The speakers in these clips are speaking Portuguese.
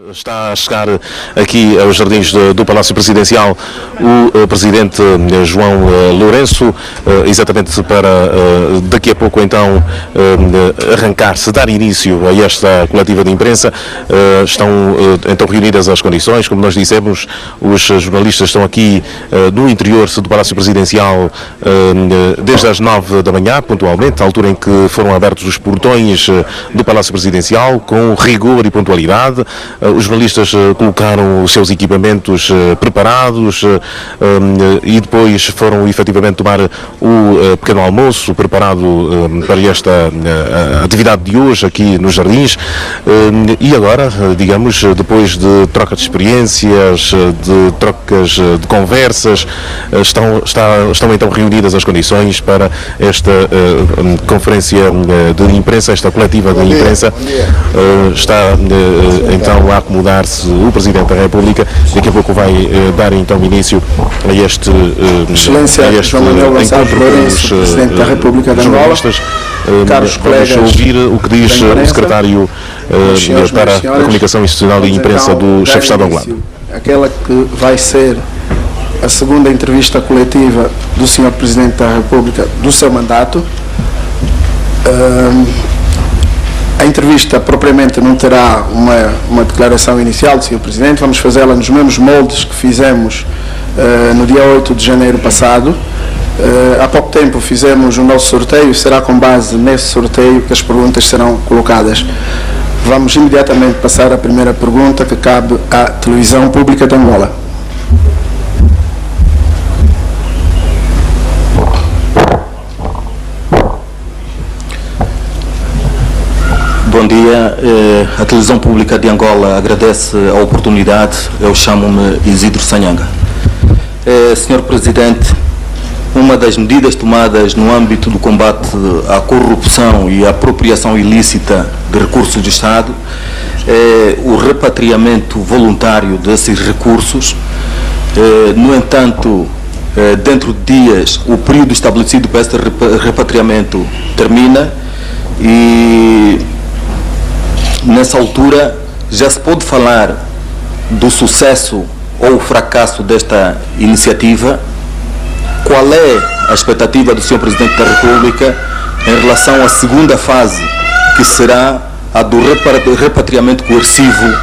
Está a chegar aqui aos jardins do Palácio Presidencial o Presidente João Lourenço, exatamente para daqui a pouco então arrancar-se, dar início a esta coletiva de imprensa. Estão então reunidas as condições, como nós dissemos, os jornalistas estão aqui no interior do Palácio Presidencial desde as 9 da manhã, pontualmente, à altura em que foram abertos os portões do Palácio Presidencial, com rigor e pontualidade. Os jornalistas colocaram os seus equipamentos preparados e depois foram efetivamente tomar o pequeno almoço preparado para esta atividade de hoje aqui nos jardins. E agora, digamos, depois de troca de experiências, de trocas de conversas, estão então reunidas as condições para esta conferência de imprensa, esta coletiva de imprensa. Está então a acomodar-se o Presidente da República. Daqui a pouco vai dar então início a este João Manuel Gonçalves Lourenço, Presidente da República de Angola. Caros colegas, vamos ouvir o que diz o Secretário para a Comunicação Institucional e Imprensa do Chefe de Estado angolano. Aquela que vai ser a segunda entrevista coletiva do Sr. Presidente da República do seu mandato. A entrevista propriamente não terá uma declaração inicial do Sr. Presidente, vamos fazê-la nos mesmos moldes que fizemos no dia 8 de janeiro passado. Há pouco tempo fizemos o nosso sorteio, será com base nesse sorteio que as perguntas serão colocadas. Vamos imediatamente passar à primeira pergunta, que cabe à Televisão Pública de Angola. Bom dia, a Televisão Pública de Angola agradece a oportunidade. Eu chamo-me Isidro Sanhanga. Senhor Presidente, uma das medidas tomadas no âmbito do combate à corrupção e à apropriação ilícita de recursos do Estado é o repatriamento voluntário desses recursos. No entanto, dentro de dias, o período estabelecido para este repatriamento termina e nessa altura já se pode falar do sucesso ou o fracasso desta iniciativa. Qual é a expectativa do Sr. Presidente da República em relação à segunda fase, que será a do repatriamento coercivo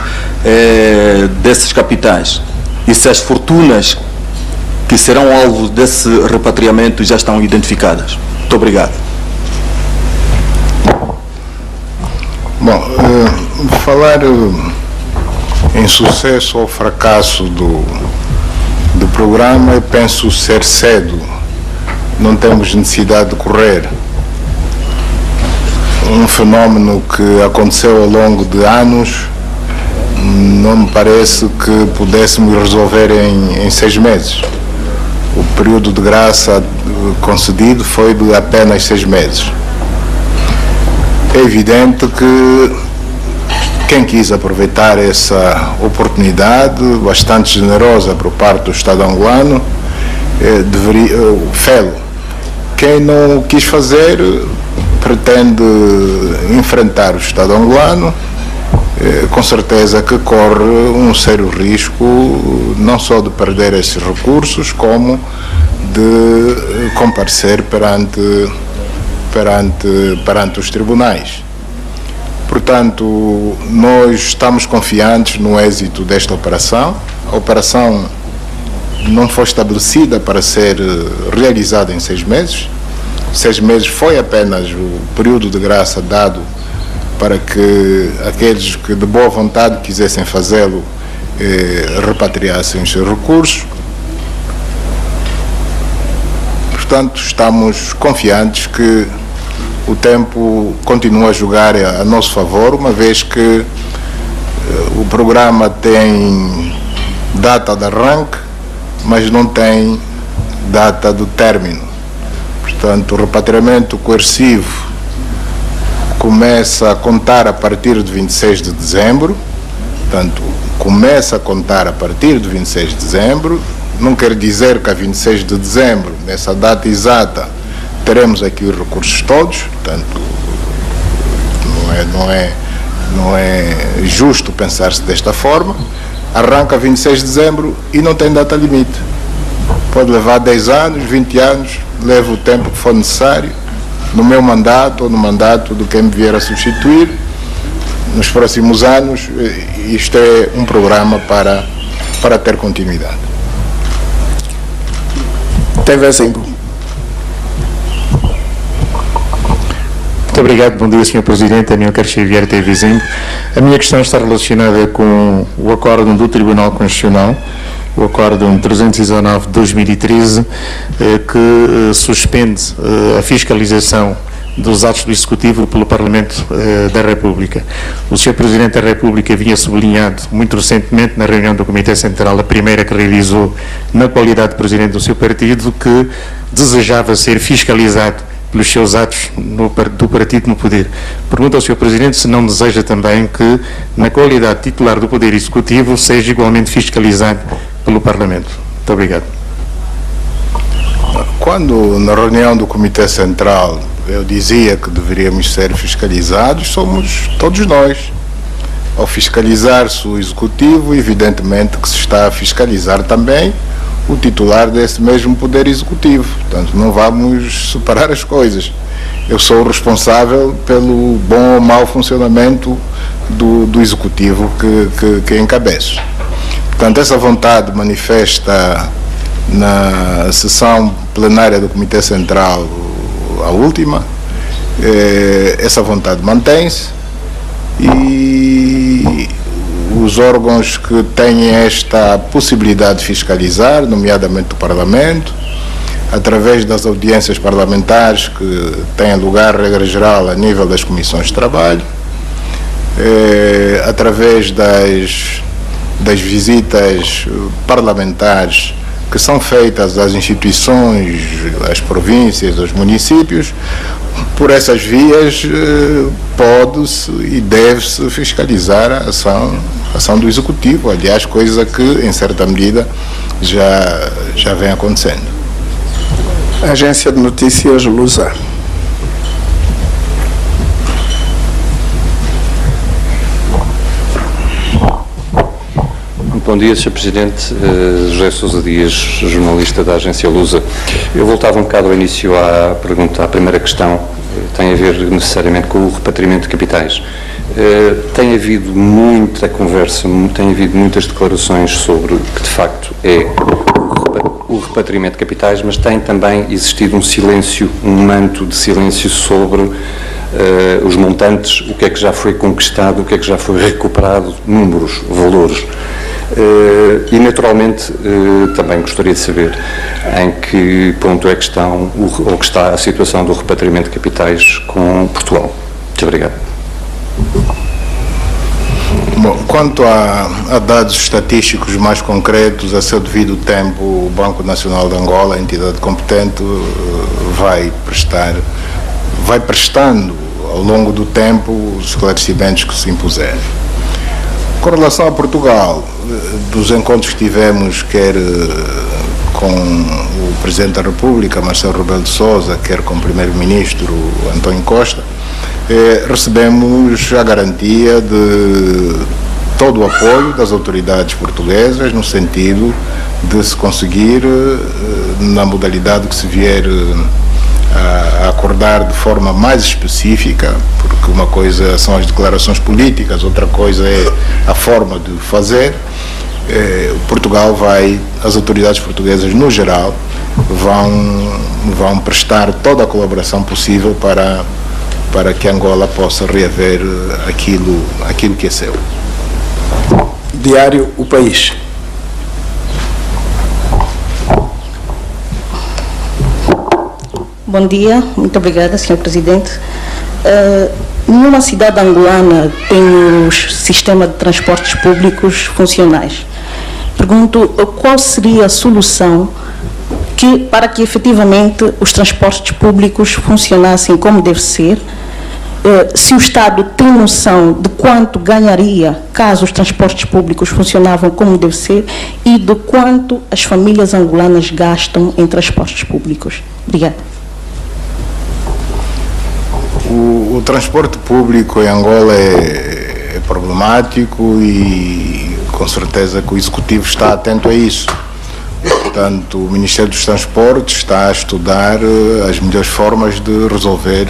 desses capitais? E se as fortunas que serão alvo desse repatriamento já estão identificadas? Muito obrigado. Bom, falar em sucesso ou fracasso do programa, eu penso ser cedo. Não temos necessidade de correr. Um fenómeno que aconteceu ao longo de anos, não me parece que pudéssemos resolver em 6 meses. O período de graça concedido foi de apenas 6 meses. É evidente que quem quis aproveitar essa oportunidade bastante generosa por parte do Estado angolano deveria fê-lo. Quem não quis fazer pretende enfrentar o Estado angolano, com certeza que corre um sério risco não só de perder esses recursos, como de comparecer perante os tribunais. Portanto, nós estamos confiantes no êxito desta operação. A operação não foi estabelecida para ser realizada em 6 meses. 6 meses foi apenas o período de graça dado para que aqueles que de boa vontade quisessem fazê-lo repatriassem os seus recursos. Portanto, estamos confiantes que o tempo continua a jogar a nosso favor, uma vez que o programa tem data de arranque, mas não tem data do término. Portanto, o repatriamento coercivo começa a contar a partir de 26 de dezembro. Portanto, começa a contar a partir de 26 de dezembro. Não quer dizer que a 26 de dezembro, nessa data exata, teremos aqui os recursos todos. Portanto, Não é justo pensar-se desta forma. Arranca 26 de dezembro e não tem data limite. Pode levar 10 anos, 20 anos, leva o tempo que for necessário, no meu mandato ou no mandato de quem me vier a substituir. Nos próximos anos, isto é um programa para ter continuidade. TV Zimbo. Muito obrigado, bom dia, Sr. Presidente. Daniel Xavier, TV Zimbo. A minha questão está relacionada com o acórdão do Tribunal Constitucional, o acórdão 319 de 2013, que suspende a fiscalização dos atos do Executivo pelo Parlamento da República. O Sr. Presidente da República vinha sublinhado muito recentemente na reunião do Comitê Central, a primeira que realizou na qualidade de Presidente do seu partido, que desejava ser fiscalizado pelos seus atos do partido no poder. Pergunto ao Sr. Presidente se não deseja também que, na qualidade de titular do Poder Executivo, seja igualmente fiscalizado pelo Parlamento. Muito obrigado. Quando, na reunião do Comitê Central, eu dizia que deveríamos ser fiscalizados, somos todos nós. Ao fiscalizar-se o Executivo, evidentemente que se está a fiscalizar também o titular desse mesmo Poder Executivo. Portanto, não vamos separar as coisas. Eu sou o responsável pelo bom ou mau funcionamento do Executivo que encabeço. Portanto, essa vontade manifesta na sessão plenária do Comitê Central, a última, essa vontade mantém-se e os órgãos que têm esta possibilidade de fiscalizar, nomeadamente o Parlamento, através das audiências parlamentares que têm lugar, regra geral, a nível das comissões de trabalho, através das visitas parlamentares que são feitas às instituições, às províncias, aos municípios. Por essas vias pode-se e deve-se fiscalizar a ação do Executivo, aliás, coisa que, em certa medida, já vem acontecendo. Agência de Notícias Lusa. Bom dia, Sr. Presidente. José Sousa Dias, jornalista da Agência Lusa. Eu voltava um bocado ao início à pergunta, à primeira questão, tem a ver necessariamente com o repatriamento de capitais. Tem havido muita conversa, tem havido muitas declarações sobre que de facto é o repatriamento de capitais, mas tem também existido um silêncio, um manto de silêncio sobre os montantes, o que é que já foi conquistado, o que é que já foi recuperado, números, valores. E naturalmente também gostaria de saber em que ponto é que está a situação do repatriamento de capitais com Portugal. Muito obrigado. Bom, quanto a dados estatísticos mais concretos, a seu devido tempo, o Banco Nacional de Angola, a entidade competente, vai prestando ao longo do tempo os esclarecimentos que se impuserem. Com relação a Portugal, dos encontros que tivemos, quer com o Presidente da República, Marcelo Rebelo de Sousa, quer com o Primeiro-Ministro, António Costa, recebemos a garantia de todo o apoio das autoridades portuguesas no sentido de se conseguir, na modalidade que se vier a acordar de forma mais específica, porque uma coisa são as declarações políticas, outra coisa é a forma de fazer. Portugal as autoridades portuguesas no geral vão prestar toda a colaboração possível para que Angola possa reaver aquilo que é seu. Diário O País. Bom dia, muito obrigada, Sr. Presidente. Nenhuma cidade angolana tem um sistema de transportes públicos funcionais. Pergunto qual seria a solução para que efetivamente os transportes públicos funcionassem como deve ser, se o Estado tem noção de quanto ganharia caso os transportes públicos funcionavam como deve ser e de quanto as famílias angolanas gastam em transportes públicos. Obrigada. O transporte público em Angola é é problemático e com certeza que o Executivo está atento a isso. Portanto, o Ministério dos Transportes está a estudar as melhores formas de resolver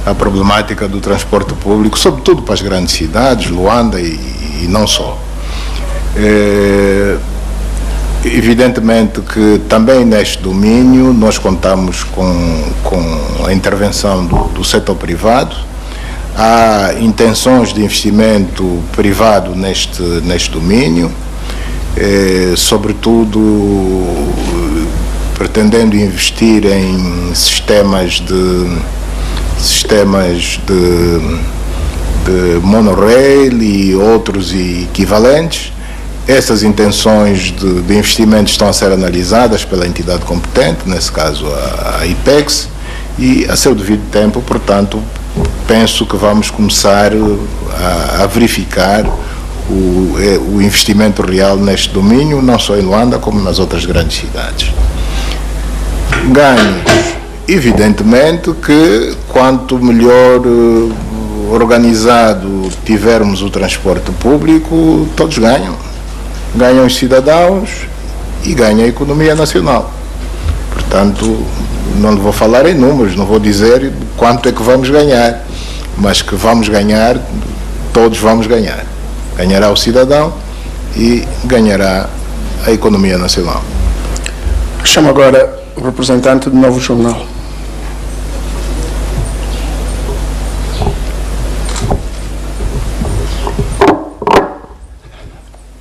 a problemática do transporte público, sobretudo para as grandes cidades, Luanda e não só. Evidentemente que também neste domínio nós contamos com a intervenção do setor privado. Há intenções de investimento privado neste domínio, sobretudo pretendendo investir em sistemas de monorail e outros equivalentes. Essas intenções de investimento estão a ser analisadas pela entidade competente, nesse caso a IPEX, e a seu devido tempo, portanto, penso que vamos começar a verificar o investimento real neste domínio, não só em Luanda, como nas outras grandes cidades. Ganhos. Evidentemente que quanto melhor organizado tivermos o transporte público, todos ganham. Ganham os cidadãos e ganha a economia nacional. Portanto, não vou falar em números, não vou dizer quanto é que vamos ganhar, mas que vamos ganhar, todos vamos ganhar. Ganhará o cidadão e ganhará a economia nacional. Chamo agora o representante do Novo Jornal.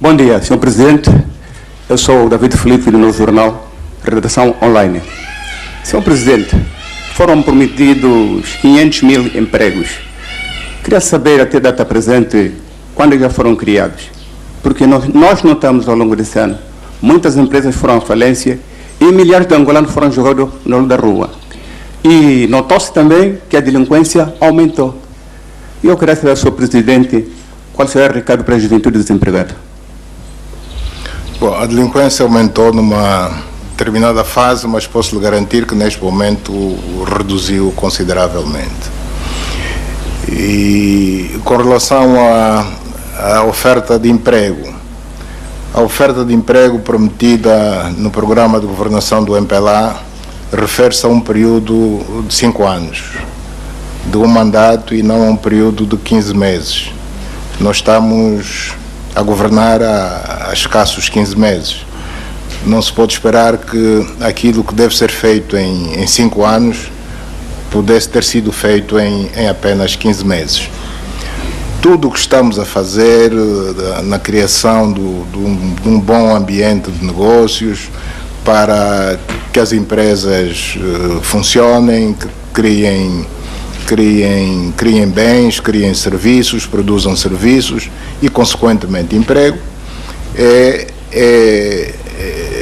Bom dia, Sr. Presidente. Eu sou o David Felipe, do Novo Jornal, redação online. Sr. Presidente, foram prometidos 500 mil empregos. Queria saber, até data presente, quando já foram criados. Porque nós notamos ao longo desse ano, muitas empresas foram à falência e milhares de angolanos foram jogados no olho da rua. E notou-se também que a delinquência aumentou. E eu queria saber, Sr. Presidente, qual será o recado para a juventude desempregada? Bom, a delinquência aumentou numa determinada fase, mas posso lhe garantir que neste momento reduziu consideravelmente. E com relação à oferta de emprego, a oferta de emprego prometida no programa de governação do MPLA refere-se a um período de 5 anos, de um mandato e não a um período de 15 meses. Nós estamos a governar há escassos 15 meses. Não se pode esperar que aquilo que deve ser feito em 5 anos pudesse ter sido feito em apenas 15 meses. Tudo o que estamos a fazer na criação de um bom ambiente de negócios para que as empresas funcionem, que criem bens, criem serviços, produzam serviços e, consequentemente, emprego,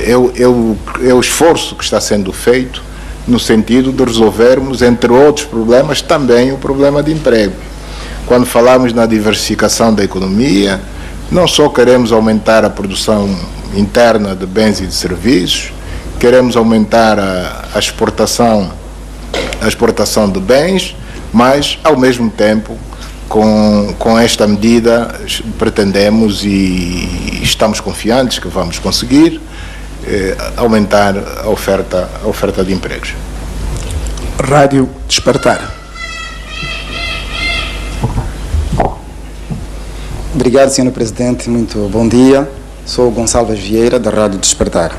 é o esforço que está sendo feito no sentido de resolvermos, entre outros problemas, também o problema de emprego. Quando falamos na diversificação da economia, não só queremos aumentar a produção interna de bens e de serviços, queremos aumentar a exportação de bens, mas, ao mesmo tempo, com esta medida, pretendemos e estamos confiantes que vamos conseguir aumentar a oferta de empregos. Rádio Despertar. Obrigado, Sr. Presidente. Muito bom dia. Sou o Gonçalves Vieira, da Rádio Despertar.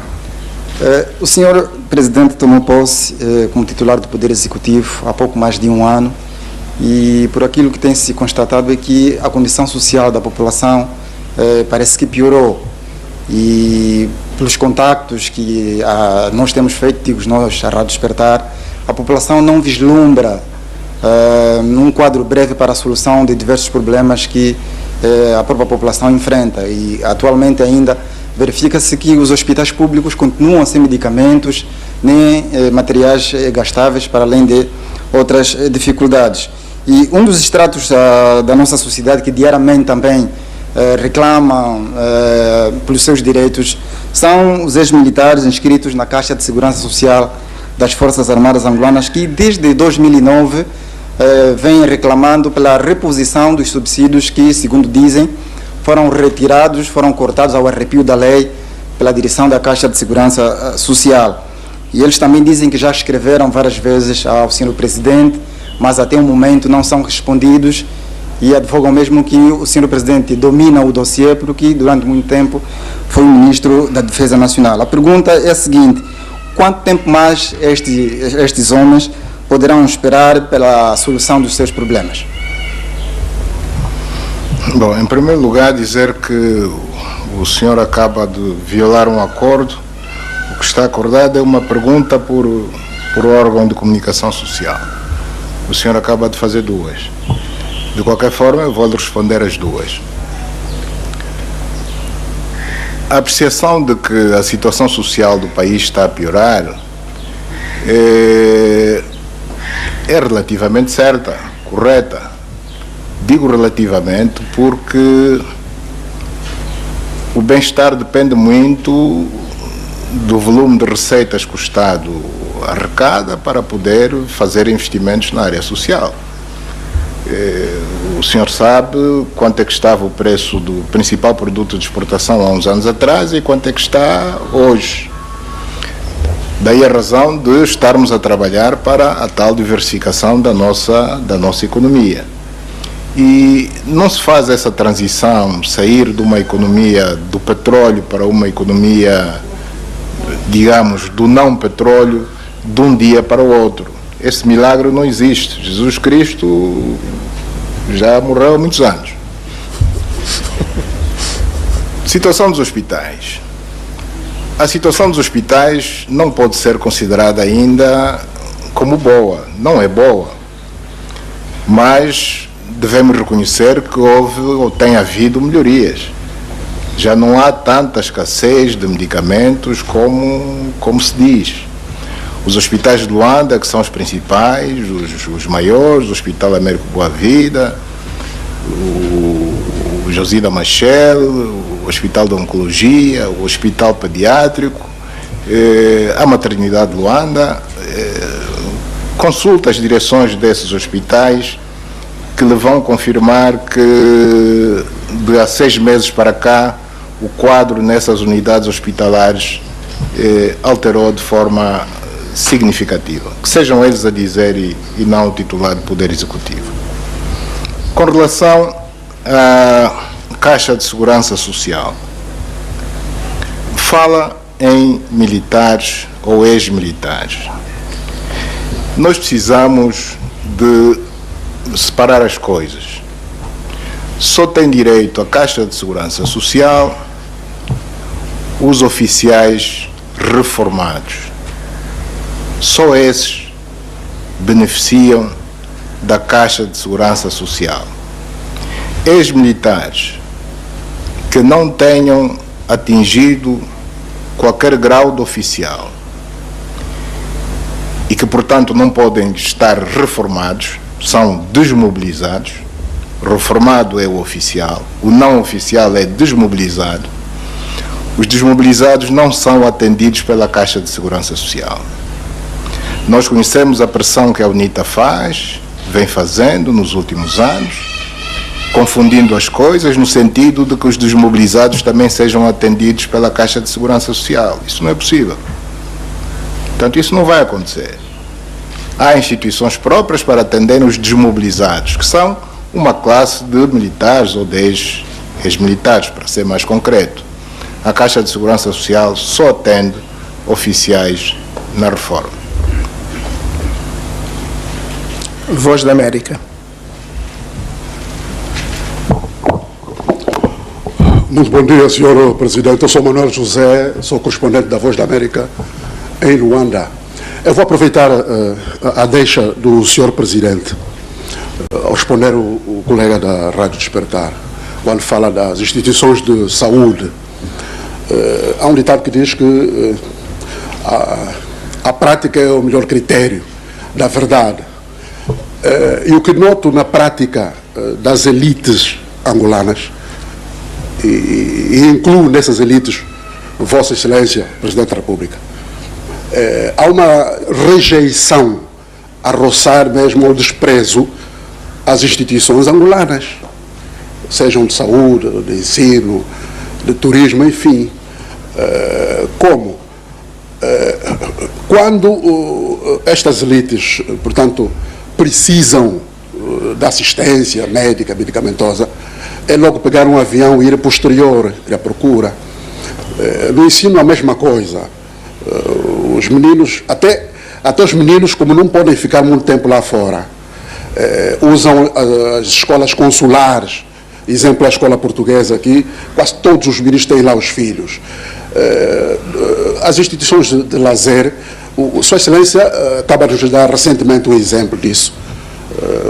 O Sr. Presidente tomou posse como titular do Poder Executivo há pouco mais de um ano e por aquilo que tem se constatado é que a condição social da população parece que piorou e pelos contactos que nós temos feito, digo nós, a Rádio Despertar, a população não vislumbra num quadro breve para a solução de diversos problemas que a própria população enfrenta e atualmente ainda verifica-se que os hospitais públicos continuam sem medicamentos nem materiais gastáveis, para além de outras dificuldades. E um dos estratos da nossa sociedade que diariamente também reclamam pelos seus direitos são os ex-militares inscritos na Caixa de Segurança Social das Forças Armadas Angolanas, que desde 2009 vêm reclamando pela reposição dos subsídios que, segundo dizem, foram retirados, foram cortados ao arrepio da lei pela direção da Caixa de Segurança Social. E eles também dizem que já escreveram várias vezes ao Sr. Presidente, mas até o momento não são respondidos e advogam mesmo que o Sr. Presidente domina o dossiê porque durante muito tempo foi o Ministro da Defesa Nacional. A pergunta é a seguinte: quanto tempo mais estes homens poderão esperar pela solução dos seus problemas? Bom, em primeiro lugar, dizer que o senhor acaba de violar um acordo. O que está acordado é uma pergunta por órgão de comunicação social. O senhor acaba de fazer duas. De qualquer forma, eu vou lhe responder as duas. A apreciação de que a situação social do país está a piorar é relativamente certa, correta. Digo relativamente porque o bem-estar depende muito do volume de receitas que o Estado arrecada para poder fazer investimentos na área social. O senhor sabe quanto é que estava o preço do principal produto de exportação há uns anos atrás e quanto é que está hoje. Daí a razão de estarmos a trabalhar para a tal diversificação da nossa economia. E não se faz essa transição, sair de uma economia do petróleo para uma economia, digamos, do não petróleo, de um dia para o outro. Esse milagre não existe. Jesus Cristo já morreu há muitos anos. Situação dos hospitais. A situação dos hospitais não pode ser considerada ainda como boa. Não é boa. Mas devemos reconhecer que houve ou tem havido melhorias. Já não há tanta escassez de medicamentos como se diz. Os hospitais de Luanda, que são os principais, os maiores, o Hospital Américo Boa Vida, o Josida Machel, o Hospital de Oncologia, o Hospital Pediátrico, a Maternidade de Luanda, consulta as direções desses hospitais que lhe vão confirmar que de há 6 meses para cá o quadro nessas unidades hospitalares alterou de forma significativa. Que sejam eles a dizer e não o titular do Poder Executivo. Com relação à Caixa de Segurança Social, fala em militares ou ex-militares. Nós precisamos de separar as coisas. Só tem direito à Caixa de Segurança Social os oficiais reformados. Só esses beneficiam da Caixa de Segurança Social. Ex-militares que não tenham atingido qualquer grau de oficial e que, portanto, não podem estar reformados, são desmobilizados. Reformado é o oficial, o não oficial é desmobilizado. Os desmobilizados não são atendidos pela Caixa de Segurança Social. Nós conhecemos a pressão que a UNITA vem fazendo nos últimos anos, confundindo as coisas no sentido de que os desmobilizados também sejam atendidos pela Caixa de Segurança Social. Isso não é possível. Portanto, isso não vai acontecer. Há instituições próprias para atender os desmobilizados, que são uma classe de militares ou de ex-militares, para ser mais concreto. A Caixa de Segurança Social só atende oficiais na reforma. Voz da América. Muito bom dia, Sr. Presidente. Eu sou Manuel José, sou correspondente da Voz da América em Luanda. Eu vou aproveitar a deixa do Sr. Presidente ao responder o colega da Rádio Despertar, quando fala das instituições de saúde. Há um ditado que diz que a prática é o melhor critério da verdade. E o que noto na prática das elites angolanas, e incluo nessas elites Vossa Excelência, Presidente da República, há uma rejeição a roçar mesmo ao desprezo as instituições angolanas, sejam de saúde, de ensino, de turismo, enfim. Como? Quando estas elites, portanto, precisam da assistência médica, medicamentosa, é logo pegar um avião e ir posterior, ir à procura. No ensino a mesma coisa. Os meninos, até os meninos, como não podem ficar muito tempo lá fora, usam as escolas consulares. Exemplo, a escola portuguesa aqui, quase todos os meninos têm lá os filhos. As instituições de lazer, Sua Excelência acaba de nos dar recentemente um exemplo disso.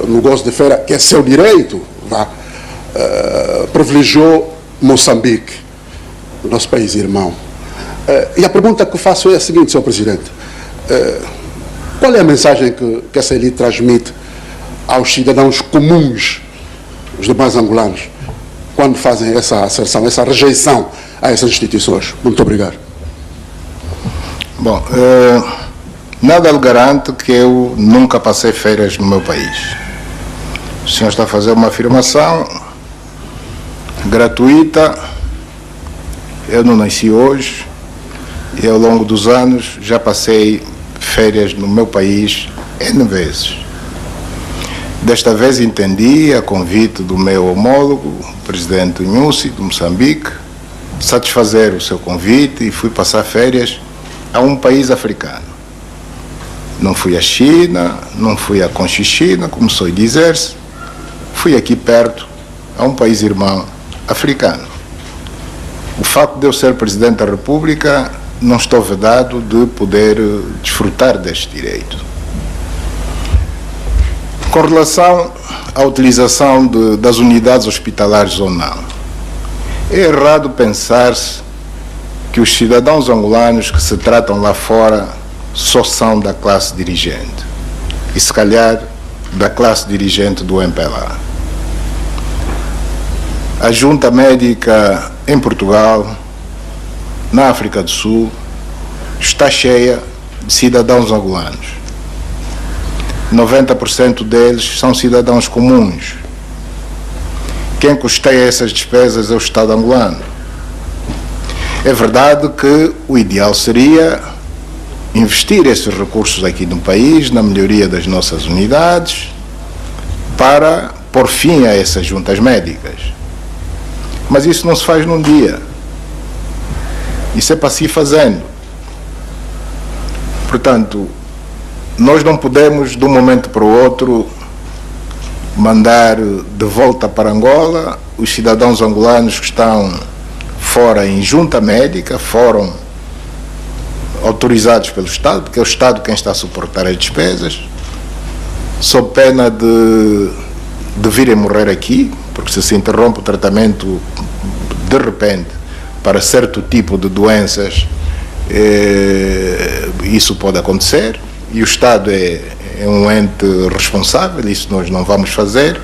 No Gozo de Feira, que é seu direito, privilegiou Moçambique, o nosso país irmão. E a pergunta que faço é a seguinte, Sr. Presidente. Qual é a mensagem que essa elite transmite aos cidadãos comuns, os demais angolanos, quando fazem essa asserção, essa rejeição a essas instituições? Muito obrigado. Bom, nada lhe garante que eu nunca passei férias no meu país. O senhor está a fazer uma afirmação gratuita. Eu não nasci hoje e ao longo dos anos já passei férias no meu país N vezes. Desta vez entendi a convite do meu homólogo, o presidente Nyusi, de Moçambique, satisfazer o seu convite e fui passar férias a um país africano. Não fui à China, não fui à Conchichina, como sou dizer-se, fui aqui perto, a um país irmão africano. O facto de eu ser Presidente da República, não estou vedado de poder desfrutar deste direito. Com relação à utilização das unidades hospitalares ou não, é errado pensar-se que os cidadãos angolanos que se tratam lá fora só são da classe dirigente, e se calhar da classe dirigente do MPLA. A junta médica em Portugal, na África do Sul, está cheia de cidadãos angolanos. 90% deles são cidadãos comuns. Quem custeia essas despesas é o Estado angolano. É verdade que o ideal seria investir esses recursos aqui no país, na melhoria das nossas unidades, para pôr fim a essas juntas médicas. Mas isso não se faz num dia. Isso é para se ir fazendo. Portanto, nós não podemos, de um momento para o outro, mandar de volta para Angola os cidadãos angolanos que estão fora em junta médica, foram autorizados pelo Estado, porque é o Estado quem está a suportar as despesas, sob pena de virem morrer aqui, porque se interrompe o tratamento de repente para certo tipo de doenças, isso pode acontecer, e o Estado é um ente responsável. Isso nós não vamos fazer,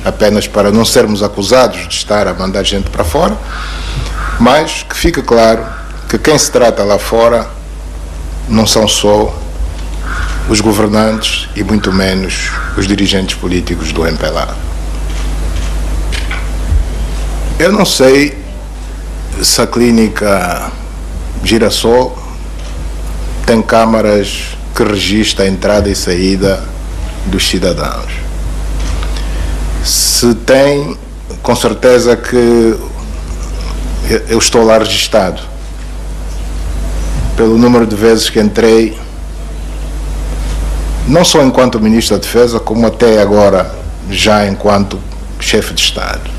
apenas para não sermos acusados de estar a mandar gente para fora, mas que fique claro que quem se trata lá fora não são só os governantes e muito menos os dirigentes políticos do MPLA. Eu não sei se a clínica Girassol tem câmaras que registra a entrada e saída dos cidadãos. Se tem, com certeza que eu estou lá registado pelo número de vezes que entrei, não só enquanto Ministro da Defesa, como até agora já enquanto Chefe de Estado.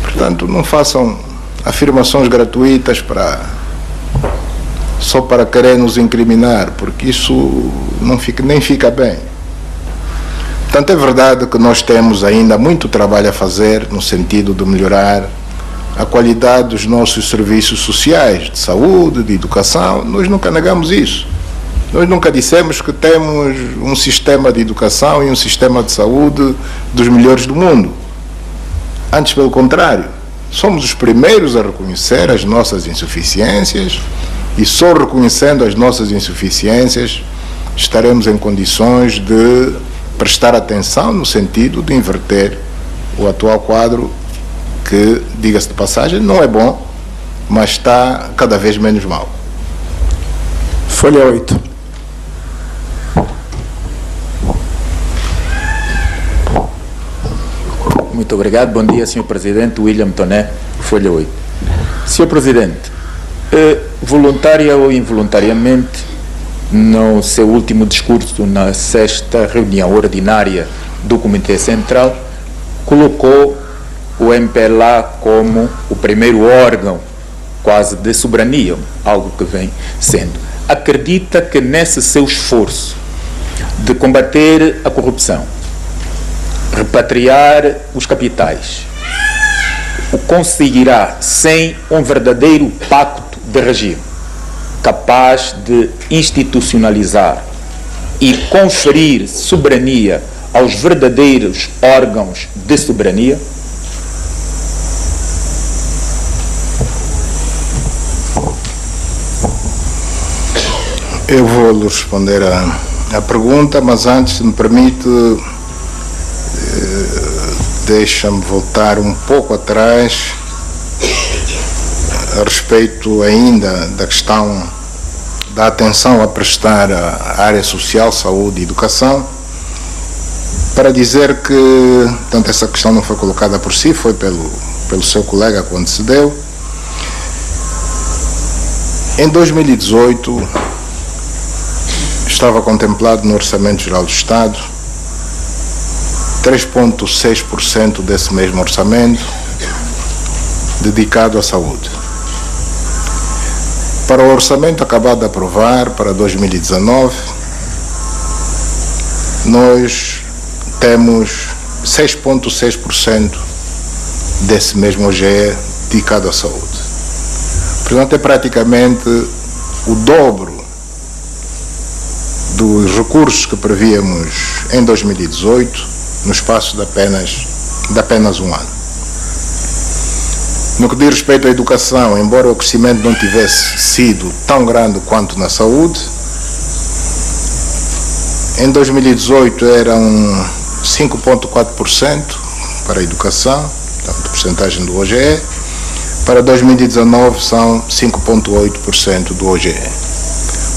Portanto, não façam afirmações gratuitas só para querer nos incriminar, porque isso nem fica bem. Portanto, é verdade que nós temos ainda muito trabalho a fazer no sentido de melhorar a qualidade dos nossos serviços sociais, de saúde, de educação. Nós nunca negamos isso. Nós nunca dissemos que temos um sistema de educação e um sistema de saúde dos melhores do mundo. Antes, pelo contrário, somos os primeiros a reconhecer as nossas insuficiências, e só reconhecendo as nossas insuficiências estaremos em condições de prestar atenção no sentido de inverter o atual quadro que, diga-se de passagem, não é bom, mas está cada vez menos mal. Folha 8. Muito obrigado. Bom dia, Sr. Presidente. William Toné, Folha 8. Sr. Presidente, voluntária ou involuntariamente, no seu último discurso na 6ª reunião ordinária do Comitê Central, colocou o MPLA como o primeiro órgão quase de soberania, algo que vem sendo. Acredita que nesse seu esforço de combater a corrupção, repatriar os capitais, o conseguirá sem um verdadeiro pacto de regime, capaz de institucionalizar e conferir soberania aos verdadeiros órgãos de soberania? Eu vou lhe responder a pergunta, mas antes, se me permite, deixa-me voltar um pouco atrás a respeito ainda da questão da atenção a prestar à área social, saúde e educação, para dizer que, tanto essa questão não foi colocada por si, foi pelo seu colega quando se deu. Em 2018, estava contemplado no Orçamento Geral do Estado 3,6% desse mesmo orçamento dedicado à saúde. Para o orçamento acabado de aprovar, para 2019, nós temos 6,6% desse mesmo OGE dedicado à saúde. Portanto, é praticamente o dobro dos recursos que prevíamos em 2018, no espaço de apenas um ano. No que diz respeito à educação, embora o crescimento não tivesse sido tão grande quanto na saúde, em 2018 eram 5,4% para a educação, portanto, porcentagem do OGE, para 2019 são 5,8% do OGE.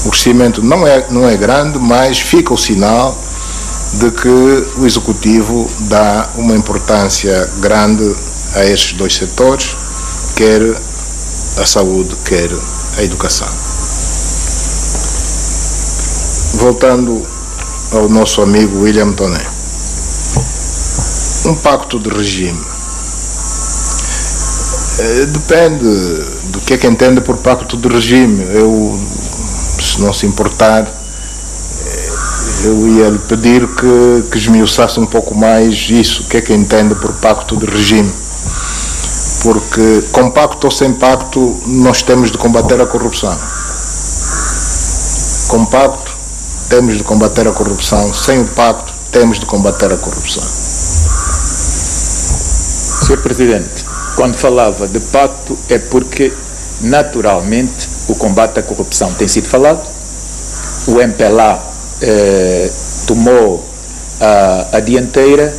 O crescimento não é grande, mas fica o sinal de que o Executivo dá uma importância grande a estes dois setores, quer a saúde, quer a educação. Voltando ao nosso amigo William Toné. Um pacto de regime. Depende do que é que entende por pacto de regime. Eu, se não se importar, eu ia lhe pedir que esmiuçasse um pouco mais isso, o que é que entende por pacto de regime. Porque com pacto ou sem pacto nós temos de combater a corrupção. Com pacto temos de combater a corrupção, sem o pacto temos de combater a corrupção. Sr. Presidente, quando falava de pacto é porque naturalmente o combate à corrupção tem sido falado, o MPLA tomou a dianteira,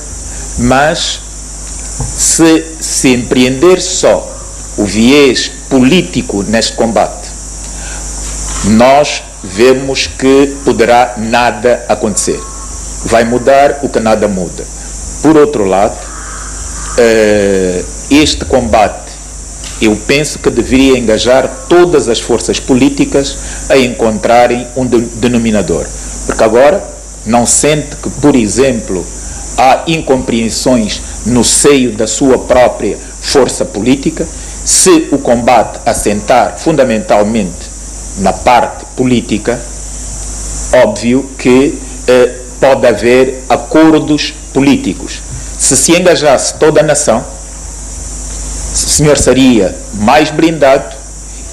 mas se empreender só o viés político neste combate, nós vemos que poderá nada acontecer. Vai mudar o que nada muda. Por outro lado, este combate, eu penso que deveria engajar todas as forças políticas a encontrarem um denominador. Porque agora não sente que, por exemplo, há incompreensões no seio da sua própria força política. Se o combate assentar fundamentalmente na parte política, óbvio que pode haver acordos políticos. Se engajasse toda a nação, o senhor seria mais blindado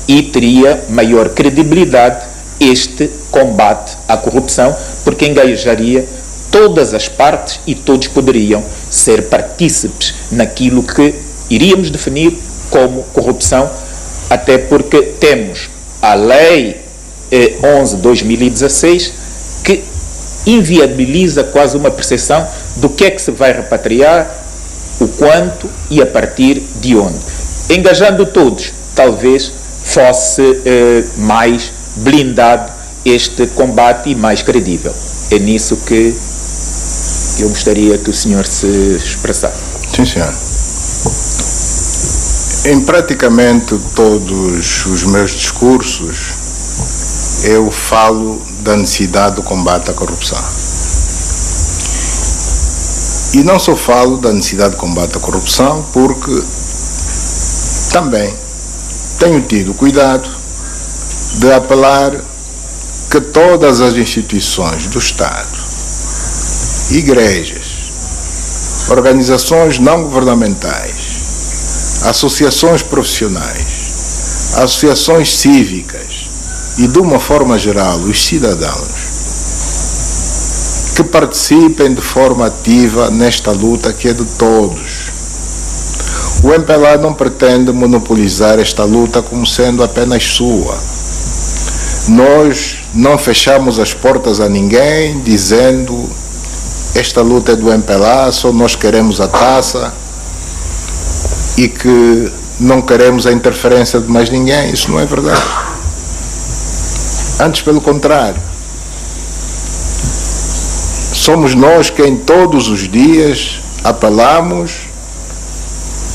e teria maior credibilidade este combate à corrupção, porque engajaria todas as partes e todos poderiam ser partícipes naquilo que iríamos definir como corrupção, até porque temos a Lei 11/2016 que inviabiliza quase uma percepção do que é que se vai repatriar, o quanto e a partir de onde. Engajando todos, talvez fosse mais blindado este combate e mais credível. É nisso que eu gostaria que o senhor se expressasse. Sim, senhor. Em praticamente todos os meus discursos, eu falo da necessidade do combate à corrupção. E não só falo da necessidade de combate à corrupção, porque também tenho tido cuidado de apelar que todas as instituições do Estado, igrejas, organizações não governamentais, associações profissionais, associações cívicas e, de uma forma geral, os cidadãos, que participem de forma ativa nesta luta que é de todos. O MPLA não pretende monopolizar esta luta como sendo apenas sua. Nós não fechamos as portas a ninguém dizendo esta luta é do MPLA, só nós queremos a taça e que não queremos a interferência de mais ninguém. Isso não é verdade. Antes, pelo contrário. Somos nós quem todos os dias apelamos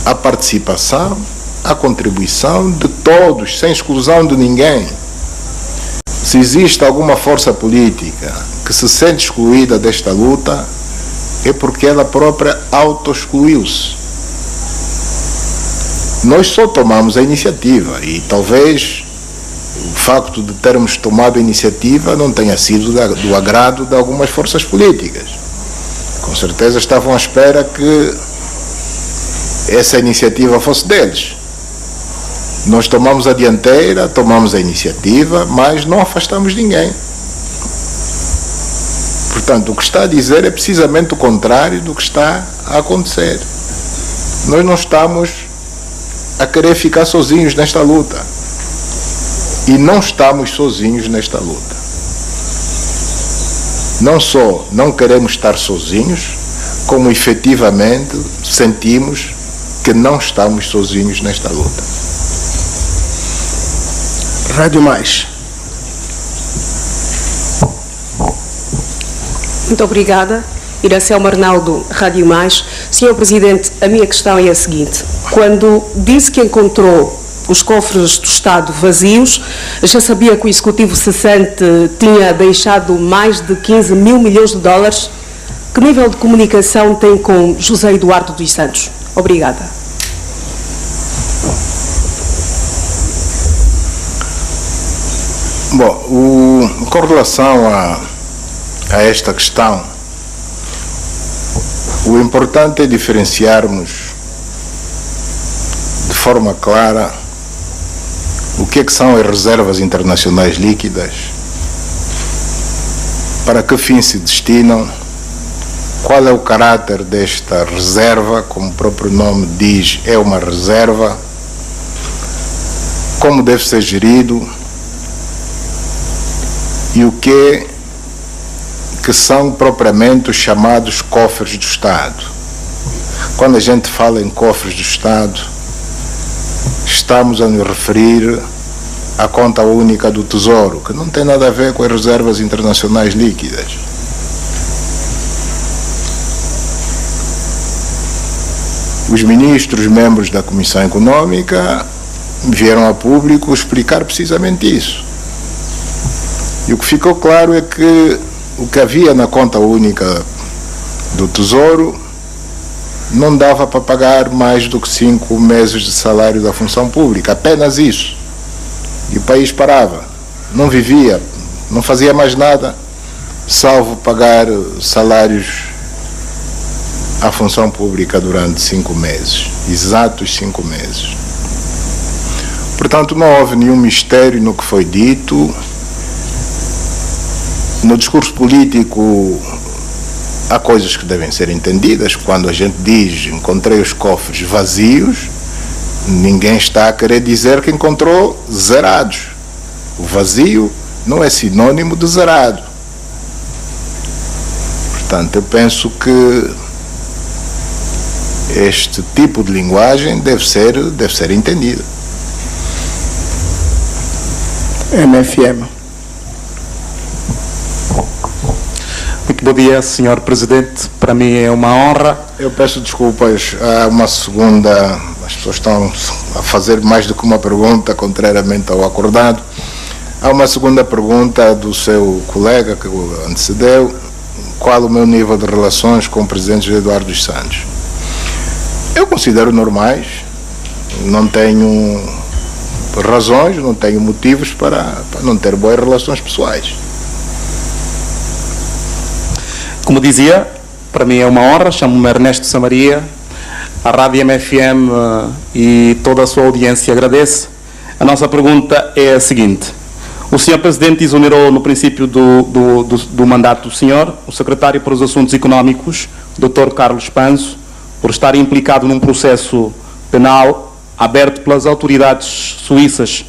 à participação, à contribuição de todos, sem exclusão de ninguém. Se existe alguma força política que se sente excluída desta luta, é porque ela própria auto-excluiu-se. Nós só tomamos a iniciativa e talvez o facto de termos tomado a iniciativa não tenha sido do agrado de algumas forças políticas. Com certeza estavam à espera que essa iniciativa fosse deles. Nós tomamos a dianteira, tomamos a iniciativa, mas não afastamos ninguém. Portanto, o que está a dizer é precisamente o contrário do que está a acontecer. Nós não estamos a querer ficar sozinhos nesta luta. E não estamos sozinhos nesta luta. Não só não queremos estar sozinhos, como efetivamente sentimos que não estamos sozinhos nesta luta. Rádio Mais. Muito obrigada. Iracelma Arnaldo, Rádio Mais. Senhor Presidente, a minha questão é a seguinte. Quando disse que encontrou os cofres do Estado vazios, já sabia que o Executivo cessante tinha deixado mais de 15 mil milhões de dólares. Que nível de comunicação tem com José Eduardo dos Santos? Obrigada. Bom, com relação a esta questão, o importante é diferenciarmos de forma clara o que são as reservas internacionais líquidas, para que fim se destinam, qual é o caráter desta reserva, como o próprio nome diz, é uma reserva, como deve ser gerido e o que são propriamente os chamados cofres do Estado. Quando a gente fala em cofres do Estado, estamos a nos referir à conta única do Tesouro, que não tem nada a ver com as reservas internacionais líquidas. Os ministros, membros da Comissão Econômica, vieram a público explicar precisamente isso. E o que ficou claro é que o que havia na conta única do Tesouro não dava para pagar mais do que 5 meses de salário da função pública, apenas isso. E o país parava, não vivia, não fazia mais nada, salvo pagar salários à função pública durante 5 meses, exatos 5 meses. Portanto, não houve nenhum mistério no que foi dito. No discurso político, há coisas que devem ser entendidas. Quando a gente diz encontrei os cofres vazios, ninguém está a querer dizer que encontrou zerados. O vazio não é sinônimo de zerado. Portanto, eu penso que este tipo de linguagem deve ser entendida. MFM. Muito bom dia, Sr. Presidente. Para mim é uma honra. Eu peço desculpas, há uma segunda, as pessoas estão a fazer mais do que uma pergunta, contrariamente ao acordado. Há uma segunda pergunta do seu colega que o antecedeu: qual o meu nível de relações com o Presidente José Eduardo dos Santos? Eu considero normais, não tenho razões, não tenho motivos para não ter boas relações pessoais. Como dizia, para mim é uma honra, chamo-me Ernesto Samaria, a Rádio MFM e toda a sua audiência agradece. A nossa pergunta é a seguinte: o Sr. Presidente exonerou no princípio do mandato do Senhor o Secretário para os Assuntos Económicos, Dr. Carlos Panzo, por estar implicado num processo penal aberto pelas autoridades suíças.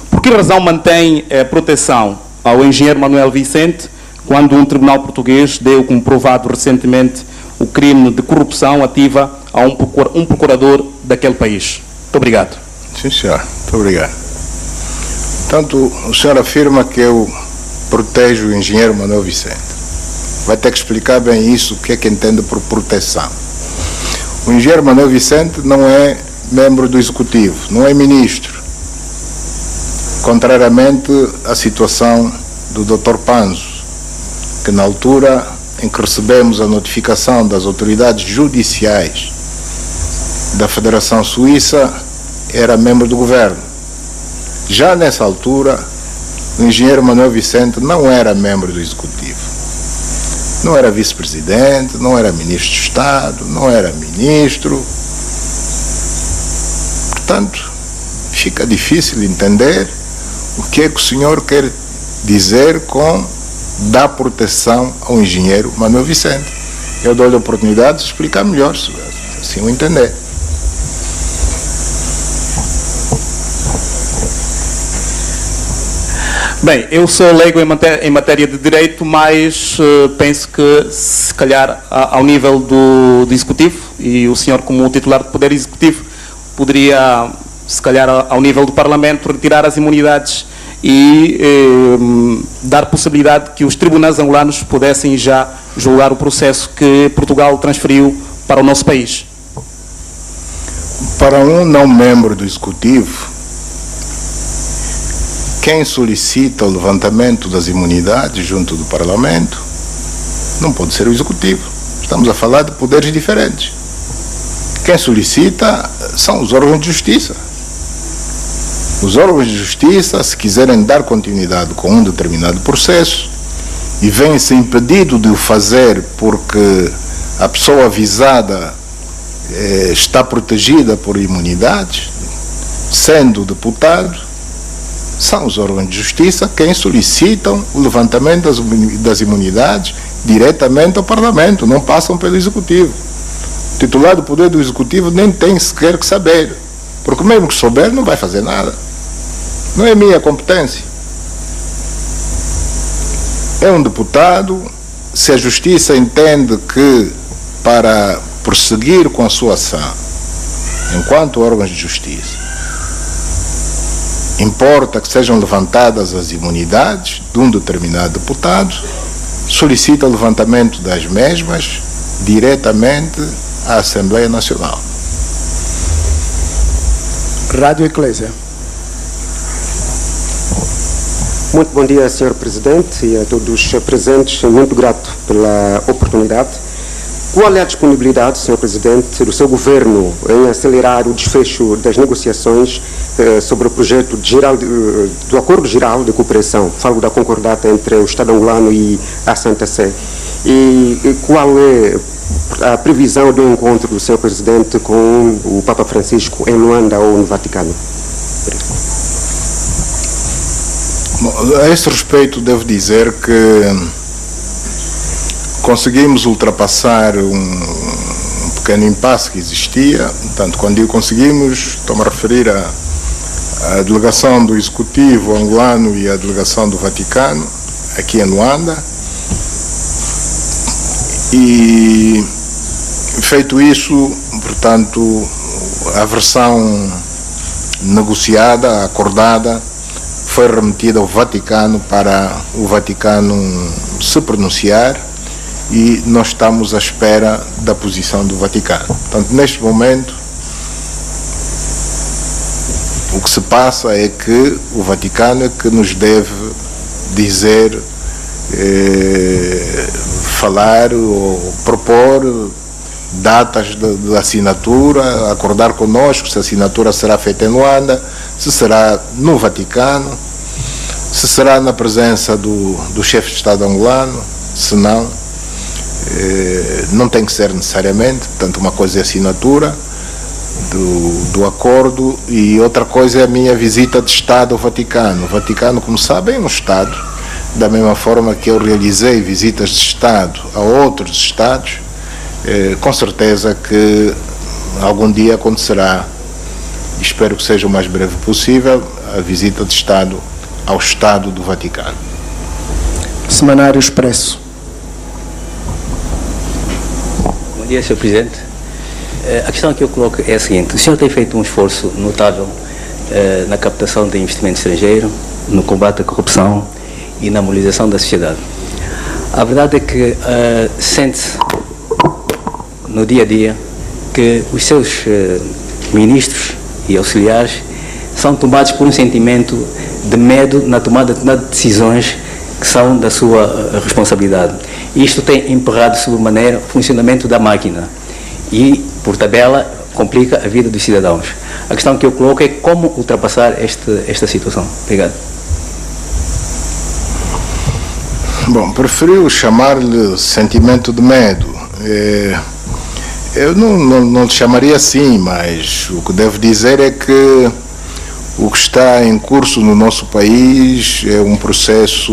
Por que razão mantém proteção ao engenheiro Manuel Vicente, quando um tribunal português deu como provado recentemente o crime de corrupção ativa a um procurador daquele país? Muito obrigado. Sim, senhor. Muito obrigado. Portanto, o senhor afirma que eu protejo o engenheiro Manuel Vicente. Vai ter que explicar bem isso, o que é que entende por proteção. O engenheiro Manuel Vicente não é membro do Executivo, não é ministro. Contrariamente à situação do Dr. Panzo, que na altura em que recebemos a notificação das autoridades judiciais da Federação Suíça, era membro do governo. Já nessa altura, o engenheiro Manuel Vicente não era membro do Executivo. Não era vice-presidente, não era ministro de Estado, não era ministro. Portanto, fica difícil entender o que é que o senhor quer dizer com dar proteção ao engenheiro Manuel Vicente. Eu dou-lhe a oportunidade de explicar melhor, se assim o entender. Bem, eu sou leigo em matéria de direito, mas penso que, se calhar, ao nível do Executivo, e o senhor como titular do Poder Executivo, poderia, se calhar, ao nível do Parlamento, retirar as imunidades e dar possibilidade que os tribunais angolanos pudessem já julgar o processo que Portugal transferiu para o nosso país. Para um não membro do Executivo, quem solicita o levantamento das imunidades junto do Parlamento não pode ser o Executivo. Estamos a falar de poderes diferentes. Quem solicita são os órgãos de justiça. Os órgãos de justiça, se quiserem dar continuidade com um determinado processo e vêm-se impedido de o fazer porque a pessoa avisada está protegida por imunidades, sendo deputado, são os órgãos de justiça quem solicitam o levantamento das imunidades diretamente ao Parlamento, não passam pelo Executivo. O titular do Poder do Executivo nem tem sequer que saber, porque mesmo que souber não vai fazer nada. Não é minha competência. É um deputado, se a Justiça entende que para prosseguir com a sua ação, enquanto órgãos de justiça, importa que sejam levantadas as imunidades de um determinado deputado, solicita o levantamento das mesmas diretamente à Assembleia Nacional. Rádio Eclésia. Muito bom dia, Sr. Presidente, e a todos os presentes. Muito grato pela oportunidade. Qual é a disponibilidade, Sr. Presidente, do seu governo em acelerar o desfecho das negociações sobre o projeto do Acordo Geral de Cooperação? Falo da concordata entre o Estado angolano e a Santa Sé. E qual é a previsão do encontro do Sr. Presidente com o Papa Francisco em Luanda ou no Vaticano? Bom, a esse respeito, devo dizer que conseguimos ultrapassar um pequeno impasse que existia. Portanto, quando digo conseguimos, estou-me a referir à delegação do Executivo angolano e à delegação do Vaticano, aqui em Luanda. E feito isso, portanto, a versão negociada, acordada, foi remetida ao Vaticano para o Vaticano se pronunciar, e nós estamos à espera da posição do Vaticano. Portanto, neste momento, o que se passa é que o Vaticano é que nos deve dizer, falar ou propor datas de assinatura, acordar conosco se a assinatura será feita em Luanda, se será no Vaticano, se será na presença do chefe de Estado angolano, se não, não tem que ser necessariamente. Portanto, uma coisa é a assinatura do acordo e outra coisa é a minha visita de Estado ao Vaticano. O Vaticano, como sabem, é um Estado, da mesma forma que eu realizei visitas de Estado a outros Estados. Com certeza que algum dia acontecerá, espero que seja o mais breve possível, a visita de Estado ao Estado do Vaticano. Semanário Expresso. Bom dia, Sr. Presidente. A questão que eu coloco é a seguinte: o senhor tem feito um esforço notável na captação de investimento estrangeiro, no combate à corrupção e na mobilização da sociedade. A verdade é que sente-se no dia a dia que os seus ministros e auxiliares são tomados por um sentimento de medo na tomada de decisões que são da sua responsabilidade. Isto tem emperrado sobremaneira o funcionamento da máquina e, por tabela, complica a vida dos cidadãos. A questão que eu coloco é como ultrapassar esta situação. Obrigado. Bom, preferiu chamar-lhe sentimento de medo. Eu não lhe chamaria assim, mas o que devo dizer é que o que está em curso no nosso país é um processo,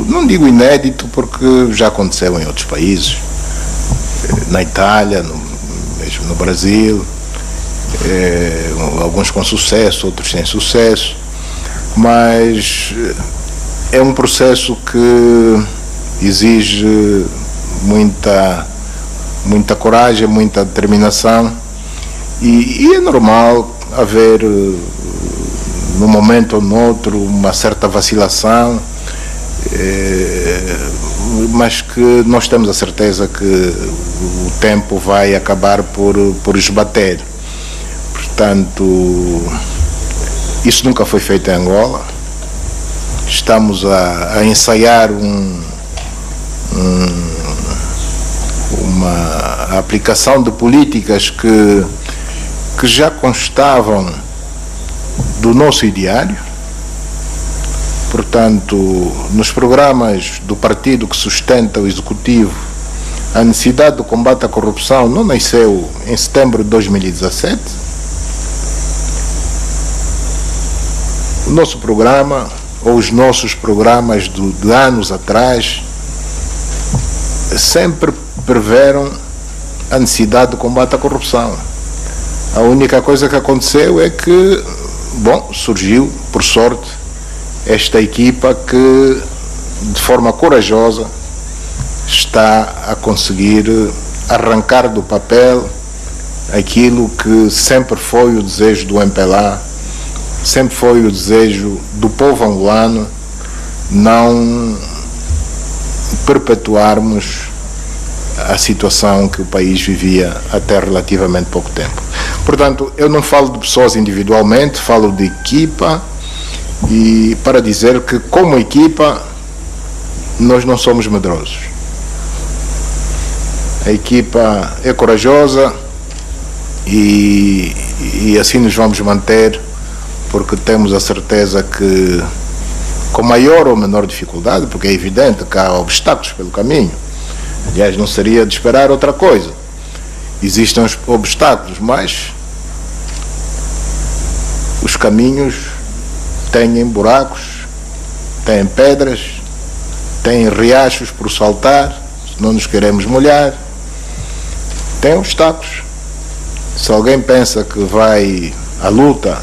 não digo inédito, porque já aconteceu em outros países, na Itália, mesmo no Brasil, alguns com sucesso, outros sem sucesso, mas é um processo que exige muita coragem, muita determinação, e é normal haver num momento ou noutro uma certa vacilação, mas que nós temos a certeza que o tempo vai acabar por esbater. Portanto, isso nunca foi feito em Angola. Estamos a ensaiar uma aplicação de políticas que já constavam do nosso ideário. Portanto, nos programas do partido que sustenta o Executivo, a necessidade do combate à corrupção não nasceu em setembro de 2017. O nosso programa, ou os nossos programas de anos atrás, sempre preveram a necessidade do combate à corrupção. A única coisa que aconteceu é que, surgiu, por sorte, esta equipa que, de forma corajosa, está a conseguir arrancar do papel aquilo que sempre foi o desejo do MPLA, sempre foi o desejo do povo angolano, não perpetuarmos a situação que o país vivia até relativamente pouco tempo. Portanto, eu não falo de pessoas individualmente, falo de equipa, e para dizer que, como equipa, nós não somos medrosos. A equipa é corajosa e assim nos vamos manter, porque temos a certeza que, com maior ou menor dificuldade, porque é evidente que há obstáculos pelo caminho, aliás, não seria de esperar outra coisa. Existem os obstáculos, mas os caminhos têm buracos, têm pedras, têm riachos por saltar, se não nos queremos molhar, têm obstáculos. Se alguém pensa que vai à luta